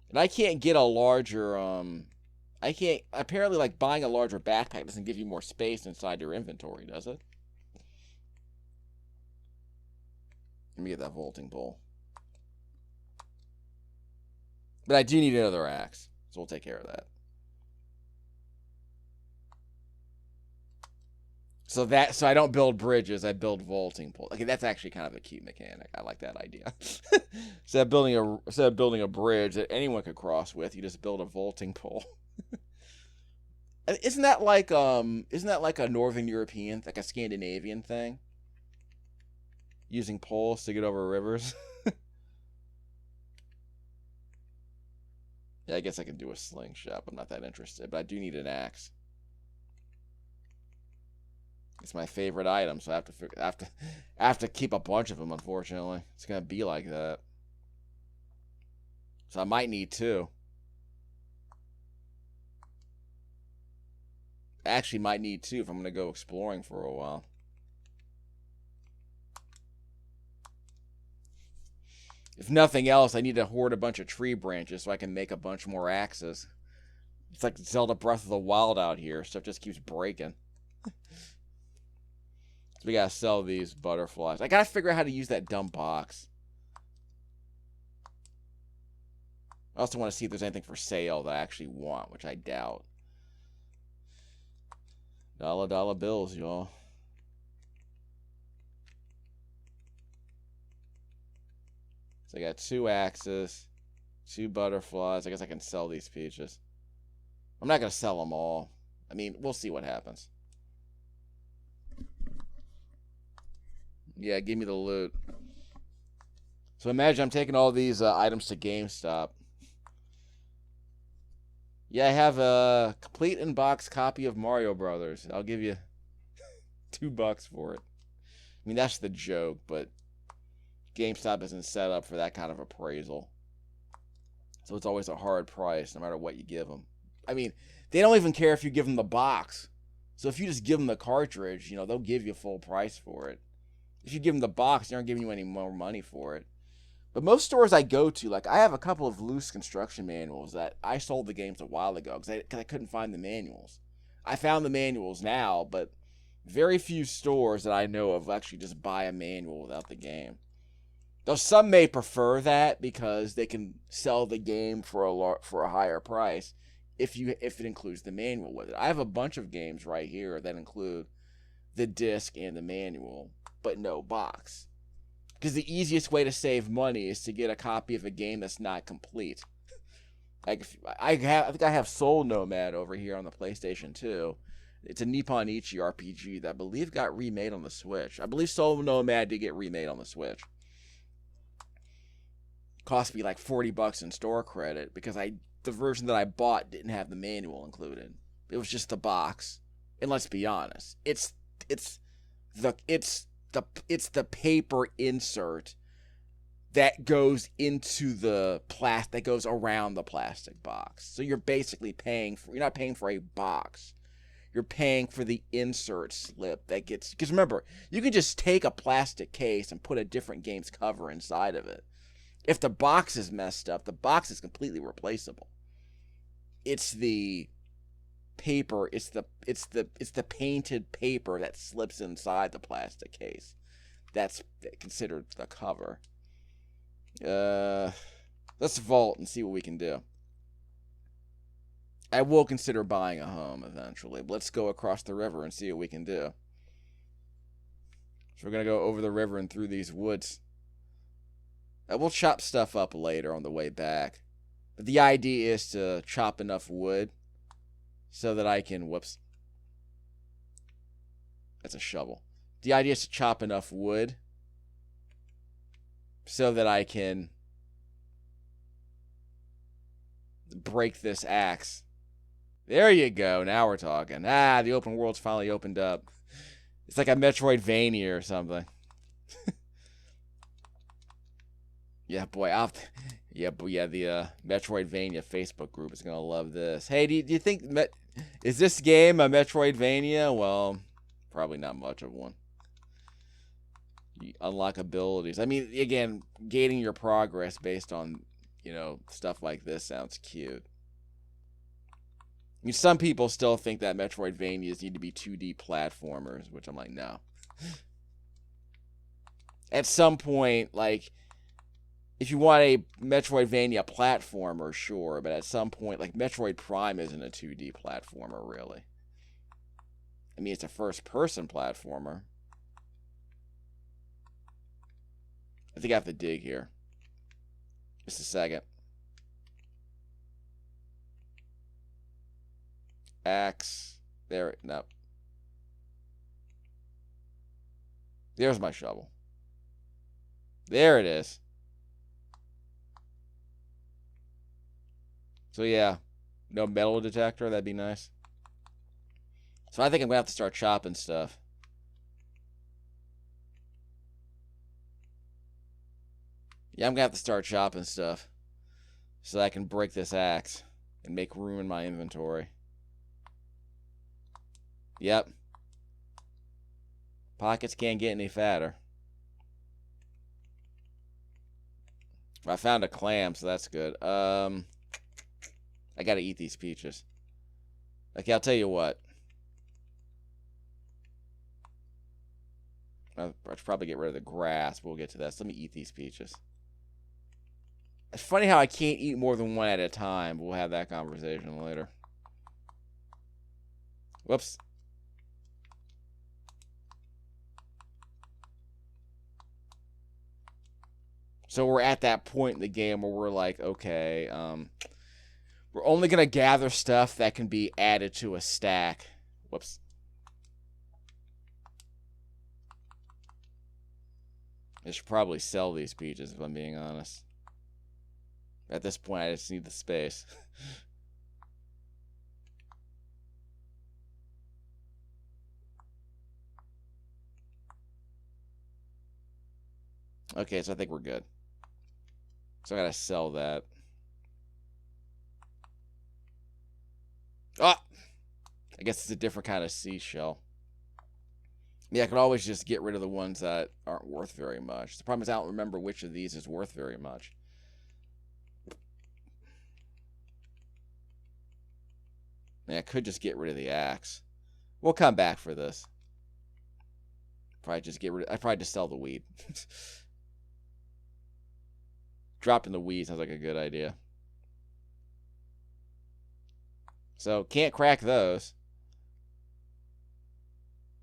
And I can't get a larger apparently, like, buying a larger backpack doesn't give you more space inside your inventory, does it? Let me get that vaulting pole. But I do need another axe, so we'll take care of that. So I don't build bridges, I build vaulting poles. Okay, that's actually kind of a cute mechanic. I like that idea. Instead of building a bridge that anyone could cross with, you just build a vaulting pole. Isn't that like a Northern European, like a Scandinavian thing? Using poles to get over rivers. Yeah, I guess I can do a slingshot. I'm not that interested, but I do need an axe. It's my favorite item, so I have to keep a bunch of them. Unfortunately, it's gonna be like that. So I might need two. I actually might need two if I'm gonna go exploring for a while. If nothing else, I need to hoard a bunch of tree branches so I can make a bunch more axes. It's like Zelda Breath of the Wild out here. Stuff just keeps breaking. So we gotta sell these butterflies. I gotta figure out how to use that dumb box. I also want to see if there's anything for sale that I actually want, which I doubt. Dollar bills, y'all. So I got 2 axes, 2 butterflies. I guess I can sell these peaches. I'm not going to sell them all. I mean, we'll see what happens. Yeah, give me the loot. So imagine I'm taking all these items to GameStop. Yeah, I have a complete in-box copy of Mario Brothers. I'll give you $2 for it. I mean, that's the joke, but GameStop isn't set up for that kind of appraisal. So it's always a hard price, no matter what you give them. I mean, they don't even care if you give them the box. So if you just give them the cartridge, you know, they'll give you full price for it. If you give them the box, they aren't giving you any more money for it. But most stores I go to, like, I have a couple of loose construction manuals that I sold the games a while ago because I couldn't find the manuals. I found the manuals now, but very few stores that I know of actually just buy a manual without the game. Though some may prefer that because they can sell the game for a higher price if it includes the manual with it. I have a bunch of games right here that include the disc and the manual, but no box. Because the easiest way to save money is to get a copy of a game that's not complete. Like I think I have Soul Nomad over here on the PlayStation 2. It's a Nippon Ichi RPG that I believe got remade on the Switch. I believe Soul Nomad did get remade on the Switch. Cost me like $40 in store credit because the version that I bought didn't have the manual included. It was just the box. And let's be honest, it's the paper insert that goes into the that goes around the plastic box. So you're basically you're not paying for a box. You're paying for the insert slip that gets, because remember, you can just take a plastic case and put a different game's cover inside of it. If the box is messed up, the box is completely replaceable. It's the paper, it's the painted paper that slips inside the plastic case. That's considered the cover. Let's vault and see what we can do. I will consider buying a home eventually, but let's go across the river and see what we can do. So we're going to go over the river and through these woods. We'll chop stuff up later on the way back. But the idea is to chop enough wood so that I can... Whoops. That's a shovel. The idea is to chop enough wood so that I can break this axe. There you go. Now we're talking. The open world's finally opened up. It's like a Metroidvania or something. Yeah, boy. The Metroidvania Facebook group is going to love this. Hey, do you think... is this game a Metroidvania? Well, probably not much of one. You unlock abilities. I mean, again, gating your progress based on, stuff like this sounds cute. I mean, some people still think that Metroidvanias need to be 2D platformers, which I'm like, no. At some point, like... if you want a Metroidvania platformer, sure, but at some point, like, Metroid Prime isn't a 2D platformer, really. I mean, it's a first-person platformer. I think I have to dig here. Just a second. Axe. There. No. There's my shovel. There it is. So yeah, no metal detector. That'd be nice. So I think I'm going to have to start chopping stuff. Yeah, I'm going to have to start chopping stuff so that I can break this axe and make room in my inventory. Yep. Pockets can't get any fatter. I found a clam, so that's good. I gotta eat these peaches. Okay, I'll tell you what. I should probably get rid of the grass, but we'll get to that. So let me eat these peaches. It's funny how I can't eat more than one at a time, but we'll have that conversation later. Whoops. So we're at that point in the game where we're like, okay, we're only going to gather stuff that can be added to a stack. Whoops. I should probably sell these peaches if I'm being honest. At this point, I just need the space. Okay, so I think we're good. So I gotta sell that. Ah! I guess it's a different kind of seashell. Yeah, I could always just get rid of the ones that aren't worth very much. The problem is I don't remember which of these is worth very much. Yeah, I could just get rid of the axe. We'll come back for this. Probably just get rid of... I'd probably just sell the weed. Dropping the weed sounds like a good idea. So, can't crack those.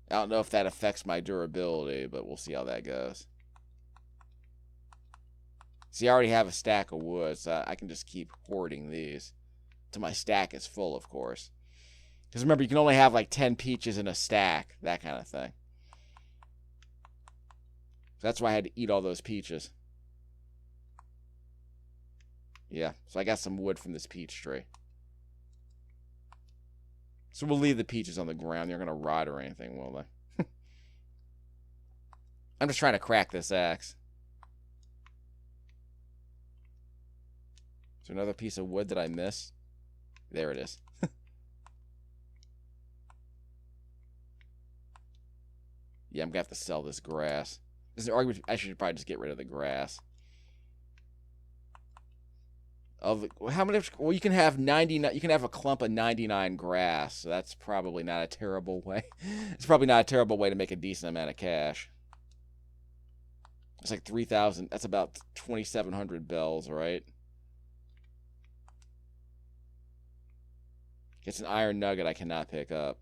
I don't know if that affects my durability, but we'll see how that goes. See, I already have a stack of wood, so I can just keep hoarding these. Till my stack is full, of course. Because remember, you can only have like 10 peaches in a stack. That kind of thing. So that's why I had to eat all those peaches. Yeah, so I got some wood from this peach tree. So we'll leave the peaches on the ground. They're going to rot or anything, will they? I'm just trying to crack this axe. Is there another piece of wood that I missed? There it is. Yeah, I'm going to have to sell this grass. There's an argument I should probably just get rid of the grass. How many? Well, you can have 99. You can have a clump of 99 grass. So that's probably not a terrible way. It's probably not a terrible way to make a decent amount of cash. It's like 3,000. That's about 2,700 bells, right? It's an iron nugget I cannot pick up.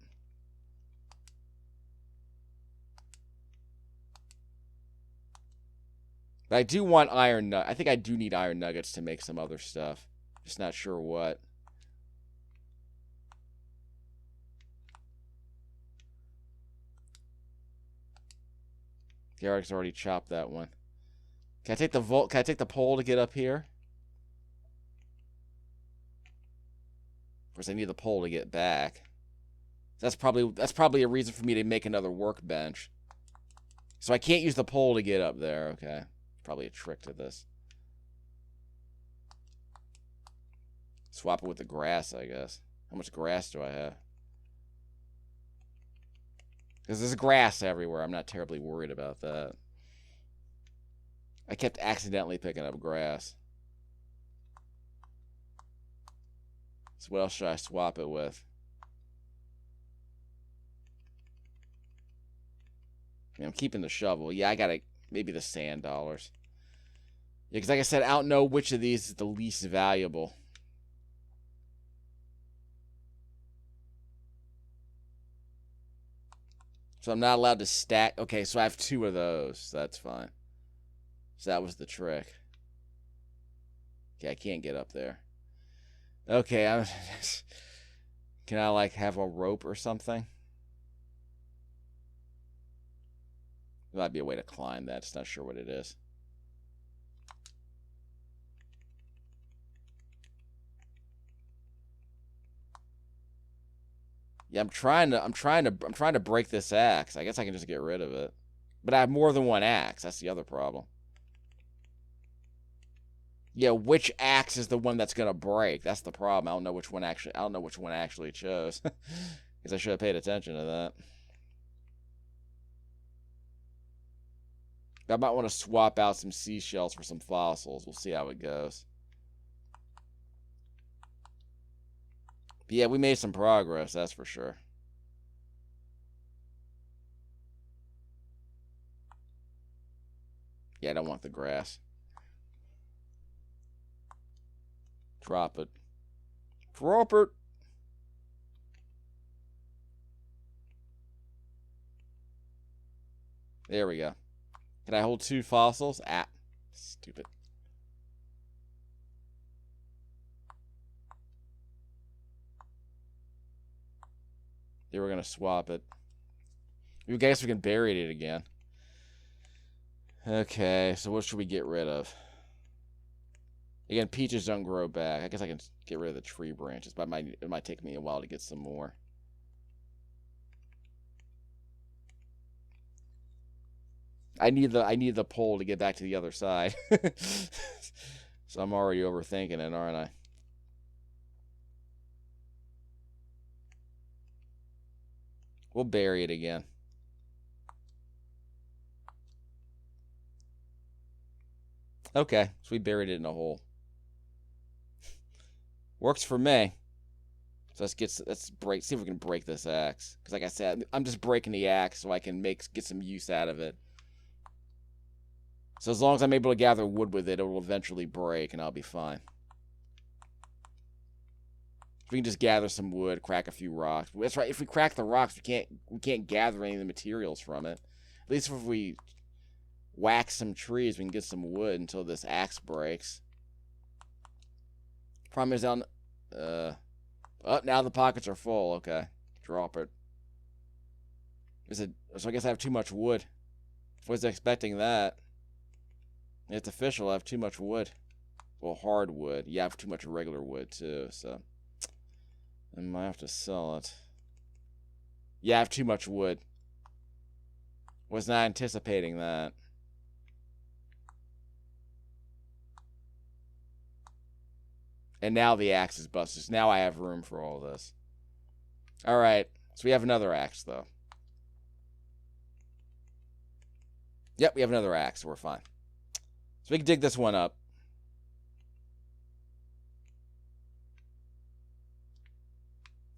But I do want iron nugget. I think I do need iron nuggets to make some other stuff. Just not sure what. Garrick's already chopped that one. Can I take the Can I take the pole to get up here? Of course, I need the pole to get back. That's probably a reason for me to make another workbench. So I can't use the pole to get up there. Okay. Probably a trick to this. Swap it with the grass, I guess. How much grass do I have? Because there's grass everywhere. I'm not terribly worried about that. I kept accidentally picking up grass. So what else should I swap it with? I mean, I'm keeping the shovel. Yeah, I gotta... Maybe the sand dollars. Yeah, because like I said, I don't know which of these is the least valuable. So I'm not allowed to stack. Okay, so I have 2 of those. That's fine. So that was the trick. Okay, I can't get up there. Okay, can I, like, have a rope or something? There might be a way to climb that. Just not sure what it is. Yeah, I'm trying to break this axe. I guess I can just get rid of it. But I have more than one axe. That's the other problem. Yeah, which axe is the one that's gonna break? That's the problem. I don't know which one actually chose. Because I should have paid attention to that. I might want to swap out some seashells for some fossils. We'll see how it goes. But yeah, we made some progress, that's for sure. Yeah, I don't want the grass. Drop it. Drop it! There we go. Can I hold 2 fossils? Ah, stupid. They were gonna swap it. I guess we can bury it again. Okay, so what should we get rid of? Again, peaches don't grow back. I guess I can get rid of the tree branches, but it might take me a while to get some more. I need the pole to get back to the other side. So I'm already overthinking it, aren't I? We'll bury it again. Okay, so we buried it in a hole. Works for me. So let's break. See if we can break this axe. Because like I said, I'm just breaking the axe so I can get some use out of it. So as long as I'm able to gather wood with it, it will eventually break, and I'll be fine. We can just gather some wood, crack a few rocks. That's right. If we crack the rocks, we can't gather any of the materials from it. At least if we whack some trees, we can get some wood until this axe breaks. Problem is down. Oh, now the pockets are full. Okay, drop it. So I guess I have too much wood. I was expecting that. It's official. I have too much wood. Well, hardwood. Yeah, I have too much regular wood too. So I might have to sell it. Yeah, I have too much wood. Was not anticipating that. And now the axe is busted. So now I have room for all this. Alright. So we have another axe, though. Yep, we have another axe. So we're fine. So we can dig this one up.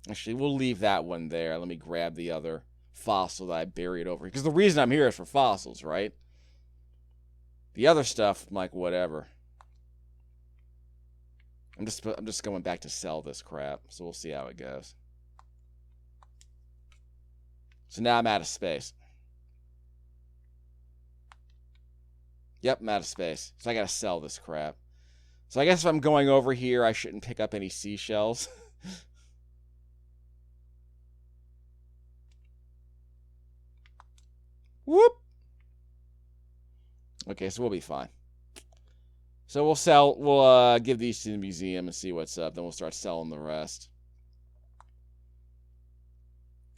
Actually, we'll leave that one there. Let me grab the other fossil that I buried over here. Because the reason I'm here is for fossils, right? The other stuff, I'm like, whatever. I'm just going back to sell this crap, so we'll see how it goes. So now I'm out of space. Yep, I'm out of space. So I gotta sell this crap. So I guess if I'm going over here, I shouldn't pick up any seashells. Whoop! Okay, so we'll be fine. So we'll give these to the museum and see what's up. Then we'll start selling the rest.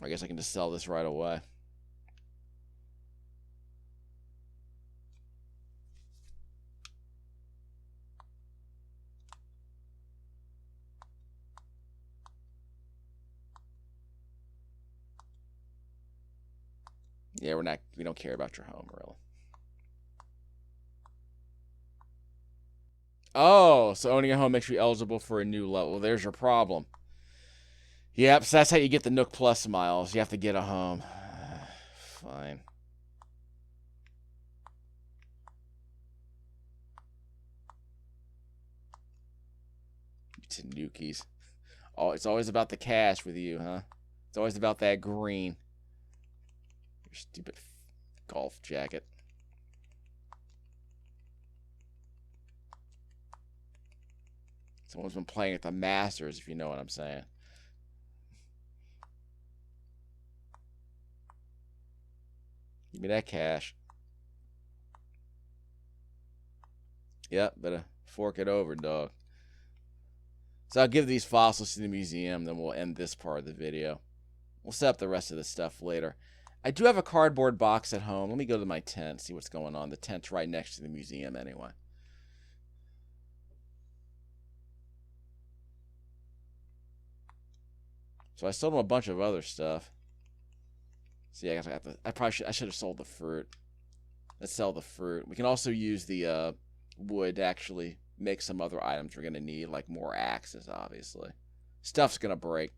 I guess I can just sell this right away. Yeah, we don't care about your home, really. Oh, so owning a home makes you eligible for a new level. There's your problem. Yep, so that's how you get the Nook Plus miles. You have to get a home. Fine. Tanukis. Oh, it's always about the cash with you, huh? It's always about that green. Your stupid golf jacket. Someone's been playing at the Masters, if you know what I'm saying. Give me that cash. Yep, better fork it over, dog. So I'll give these fossils to the museum, then we'll end this part of the video. We'll set up the rest of the stuff later. I do have a cardboard box at home. Let me go to my tent, see what's going on. The tent's right next to the museum anyway. So I sold him a bunch of other stuff. See, I should have sold the fruit. Let's sell the fruit. We can also use the wood to actually make some other items we're going to need, like more axes, obviously. Stuff's going to break.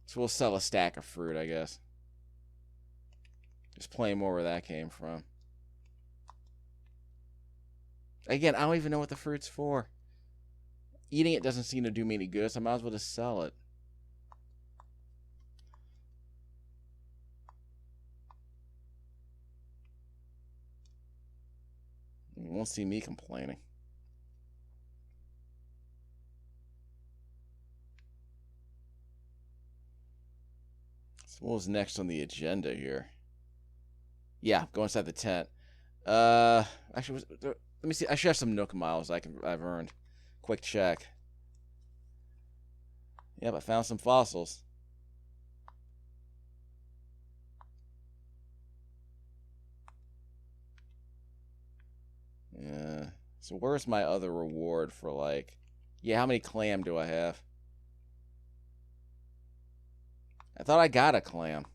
So we'll sell a stack of fruit, I guess. Just playing more where that came from. Again, I don't even know what the fruit's for. Eating it doesn't seem to do me any good, so I might as well just sell it. You won't see me complaining. So what was next on the agenda here? Yeah, go inside the tent. Actually, let me see. I should have some Nook miles I've earned. Quick check. Yep, I found some fossils. Yeah. So where's my other reward for, like... Yeah, how many clam do I have? I thought I got a clam.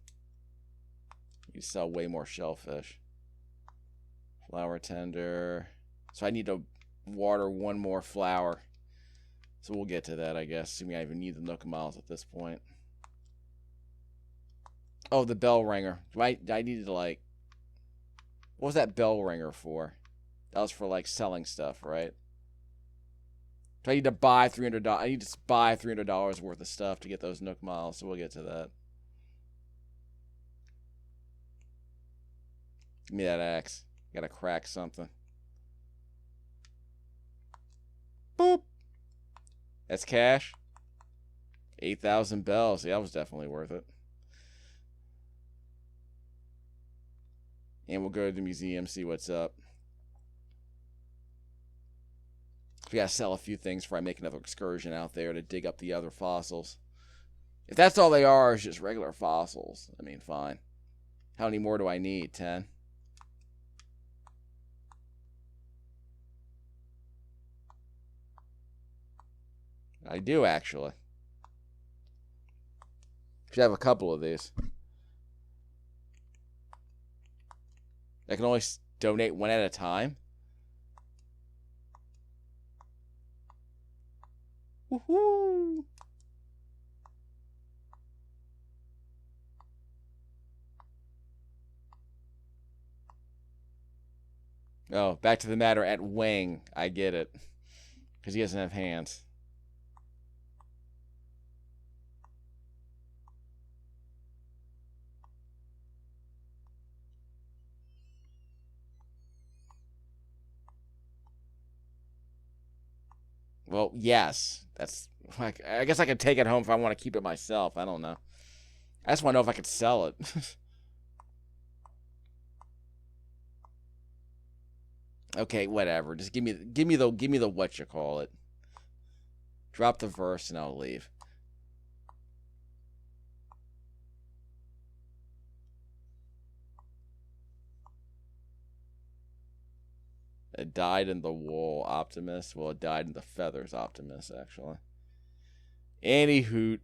You sell way more shellfish. Flower tender. So I need to water one more flower. So we'll get to that, I guess. Assuming I even need the Nook miles at this point. Oh, the bell ringer. I needed to, like... What was that bell ringer for? That was for, like, selling stuff, right? Do I need to buy $300? I need to buy $300 worth of stuff to get those Nook miles, so we'll get to that. Give me that axe. Gotta crack something. Boop! That's cash. 8,000 bells. Yeah, that was definitely worth it. And we'll go to the museum, see what's up. We gotta sell a few things before I make another excursion out there to dig up the other fossils. If that's all they are, is just regular fossils, I mean, fine. How many more do I need? 10? I do, actually. Should have a couple of these. I can only donate one at a time? Woohoo! Oh, back to the matter at Wang. I get it. Because he doesn't have hands. Well, yes. That's like, I guess I could take it home if I want to keep it myself. I don't know. I just want to know if I could sell it. Okay, whatever. Just give me the what you call it. Drop the verse and I'll leave. It died in the wool, Optimus. Well, it died in the feathers, Optimus, actually. Any hoot.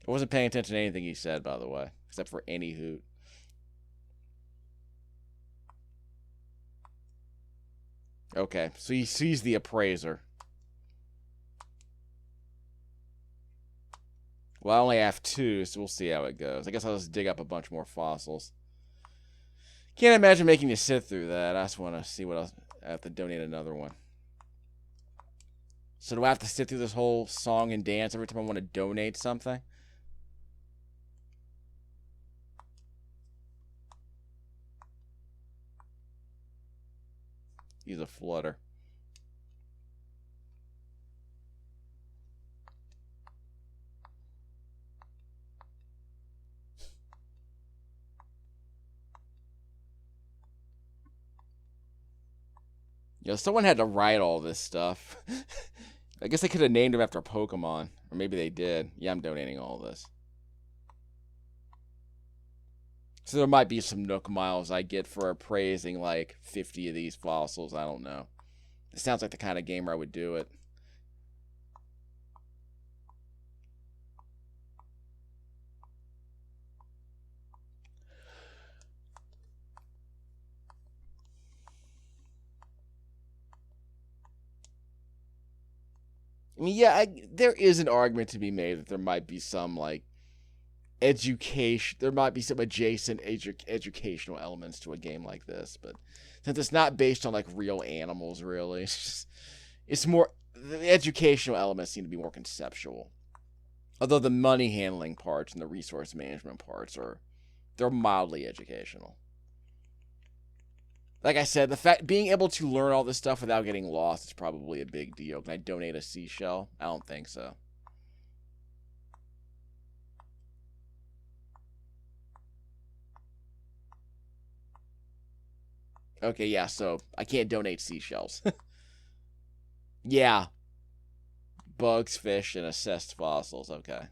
I wasn't paying attention to anything he said, by the way, except for any hoot. Okay, so he sees the appraiser. Well, I only have 2, so we'll see how it goes. I guess I'll just dig up a bunch more fossils. Can't imagine making you sit through that. I just want to see what else. I have to donate another one. So do I have to sit through this whole song and dance every time I want to donate something? He's a flutter. You know, someone had to write all this stuff. I guess they could have named him after a Pokemon. Or maybe they did. Yeah, I'm donating all this. So there might be some Nook miles I get for appraising like 50 of these fossils. I don't know. It sounds like the kind of gamer I would do it. I mean, yeah, there is an argument to be made that there might be some, like, education. There might be some adjacent educational elements to a game like this, but since it's not based on, like, real animals, really, it's more. The educational elements seem to be more conceptual. Although the money handling parts and the resource management parts they're mildly educational. Like I said, the fact being able to learn all this stuff without getting lost is probably a big deal. Can I donate a seashell? I don't think so. Okay, yeah, so I can't donate seashells. Yeah. Bugs, fish, and assessed fossils. Okay.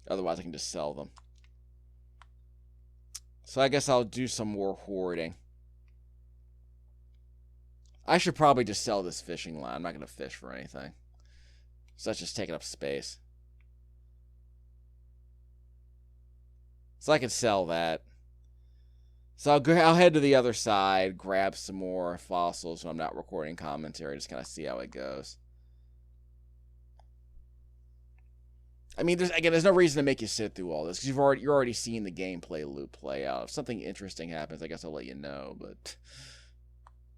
Otherwise, I can just sell them. So I guess I'll do some more hoarding. I should probably just sell this fishing line. I'm not going to fish for anything. So that's just taking up space. So I can sell that. So I'll head to the other side, grab some more fossils when I'm not recording commentary, just kind of see how it goes. I mean, there's no reason to make you sit through all this, because you're already seeing the gameplay loop play out. If something interesting happens, I guess I'll let you know, but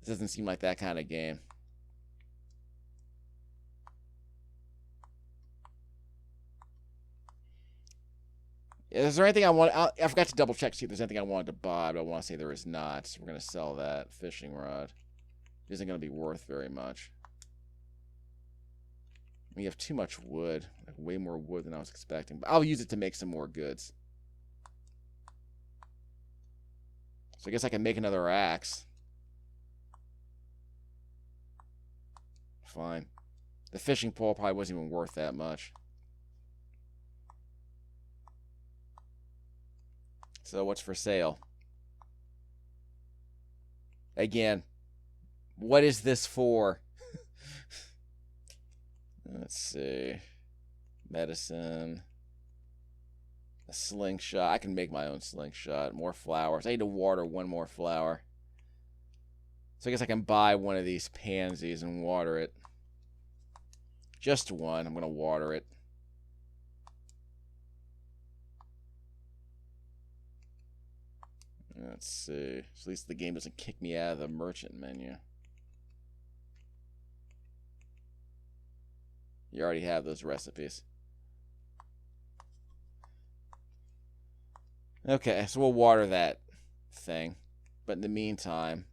it doesn't seem like that kind of game. Is there anything I want? I forgot to double check to see if there's anything I wanted to buy, but I want to say there is not. So we're going to sell that fishing rod. It isn't going to be worth very much. We have too much wood. Like way more wood than I was expecting. But I'll use it to make some more goods. So I guess I can make another axe. Fine. The fishing pole probably wasn't even worth that much. So what's for sale? Again, what is this for? Let's see. Medicine. A slingshot. I can make my own slingshot. More flowers. I need to water one more flower. So I guess I can buy one of these pansies and water it. Just one. I'm going to water it. Let's see. So at least the game doesn't kick me out of the merchant menu. You already have those recipes. Okay, so we'll water that thing. But in the meantime,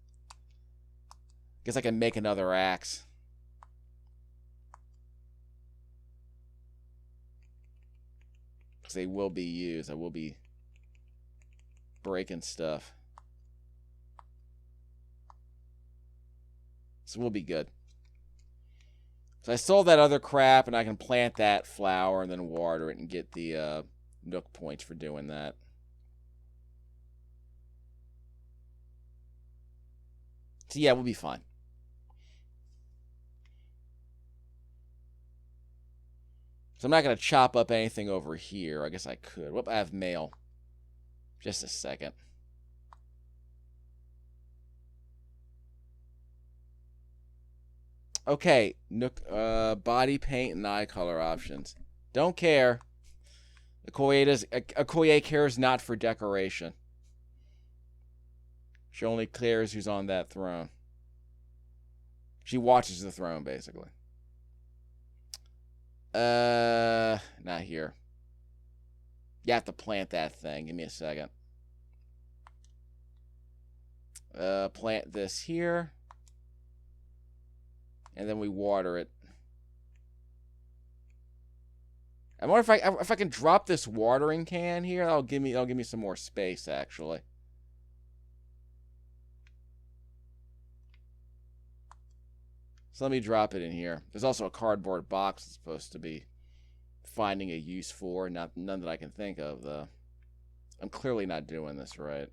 I guess I can make another axe. Because they will be used. I will be breaking stuff. So we'll be good. So I sold that other crap, and I can plant that flower and then water it and get the Nook points for doing that. So yeah, we'll be fine. So I'm not going to chop up anything over here. I guess I could. Whoop, I have mail. Just a second. Okay, Nook, body paint and eye color options. Don't care. Okoye cares not for decoration. She only cares who's on that throne. She watches the throne, basically. Not here. You have to plant that thing. Give me a second. Plant this here. And then we water it. I wonder if I can drop this watering can here. That'll give me some more space, actually. So let me drop it in here. There's also a cardboard box it's supposed to be finding a use for. None that I can think of, though. I'm clearly not doing this right.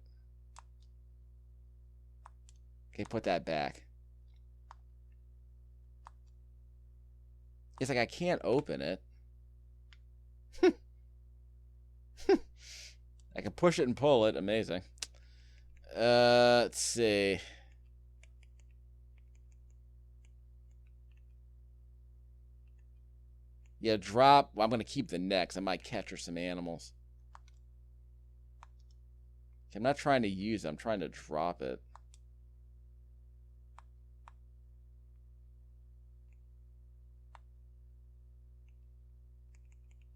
Okay, put that back. It's like I can't open it. I can push it and pull it. Amazing. Let's see. Yeah, drop. Well, I'm going to keep the next. I might catch her some animals. I'm not trying to use it. I'm trying to drop it.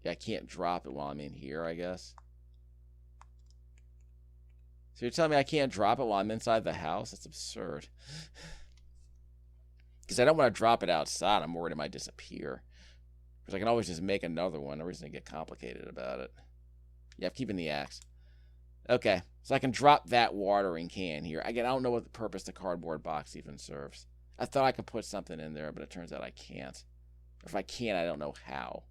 Yeah, I can't drop it while I'm in here, I guess. So you're telling me I can't drop it while I'm inside the house? That's absurd. Because I don't want to drop it outside. I'm worried it might disappear. Because I can always just make another one. No reason to get complicated about it. Yeah, I'm keeping the axe. Okay, so I can drop that watering can here. Again, I don't know what the purpose the cardboard box even serves. I thought I could put something in there, but it turns out I can't. Or if I can, I don't know how.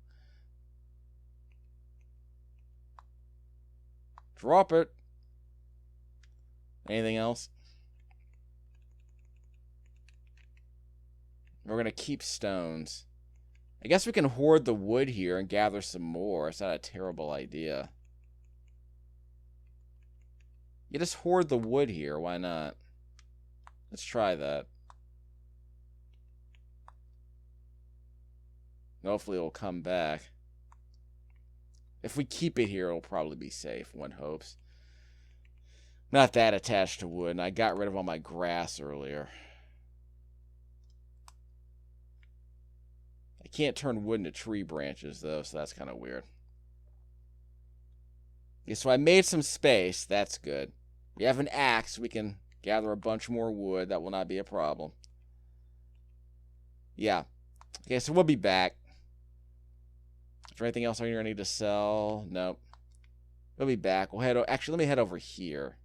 Drop it. Anything else? We're going to keep stones. I guess we can hoard the wood here and gather some more. It's not a terrible idea. You just hoard the wood here. Why not? Let's try that. Hopefully it'll come back. If we keep it here, it'll probably be safe, one hopes. Not that attached to wood, and I got rid of all my grass earlier. I can't turn wood into tree branches, though, so that's kind of weird. Okay, so I made some space. That's good. We have an axe. We can gather a bunch more wood. That will not be a problem. Yeah. Okay, so we'll be back. Is there anything else I need to sell? Nope. We'll be back. We'll head. Actually, let me head over here.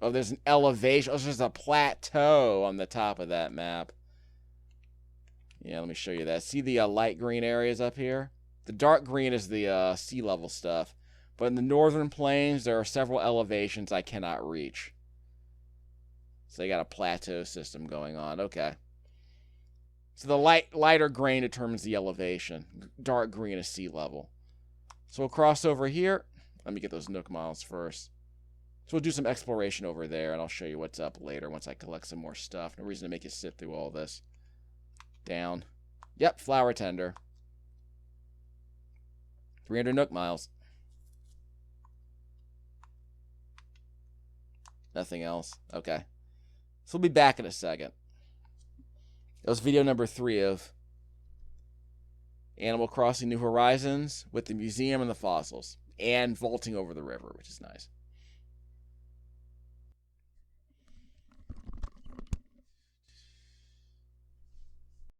Oh, there's an elevation. Oh, there's a plateau on the top of that map. Yeah, let me show you that. See the light green areas up here? The dark green is the sea level stuff. But in the northern plains, there are several elevations I cannot reach. So they got a plateau system going on. Okay. So the lighter green determines the elevation. Dark green is sea level. So we'll cross over here. Let me get those Nook miles first. So we'll do some exploration over there, and I'll show you what's up later once I collect some more stuff. No reason to make you sit through all this. Down. Yep, flower tender. 300 Nook miles. Nothing else. Okay. So we'll be back in a second. That was video number 3 of Animal Crossing New Horizons with the museum and the fossils. And vaulting over the river, which is nice.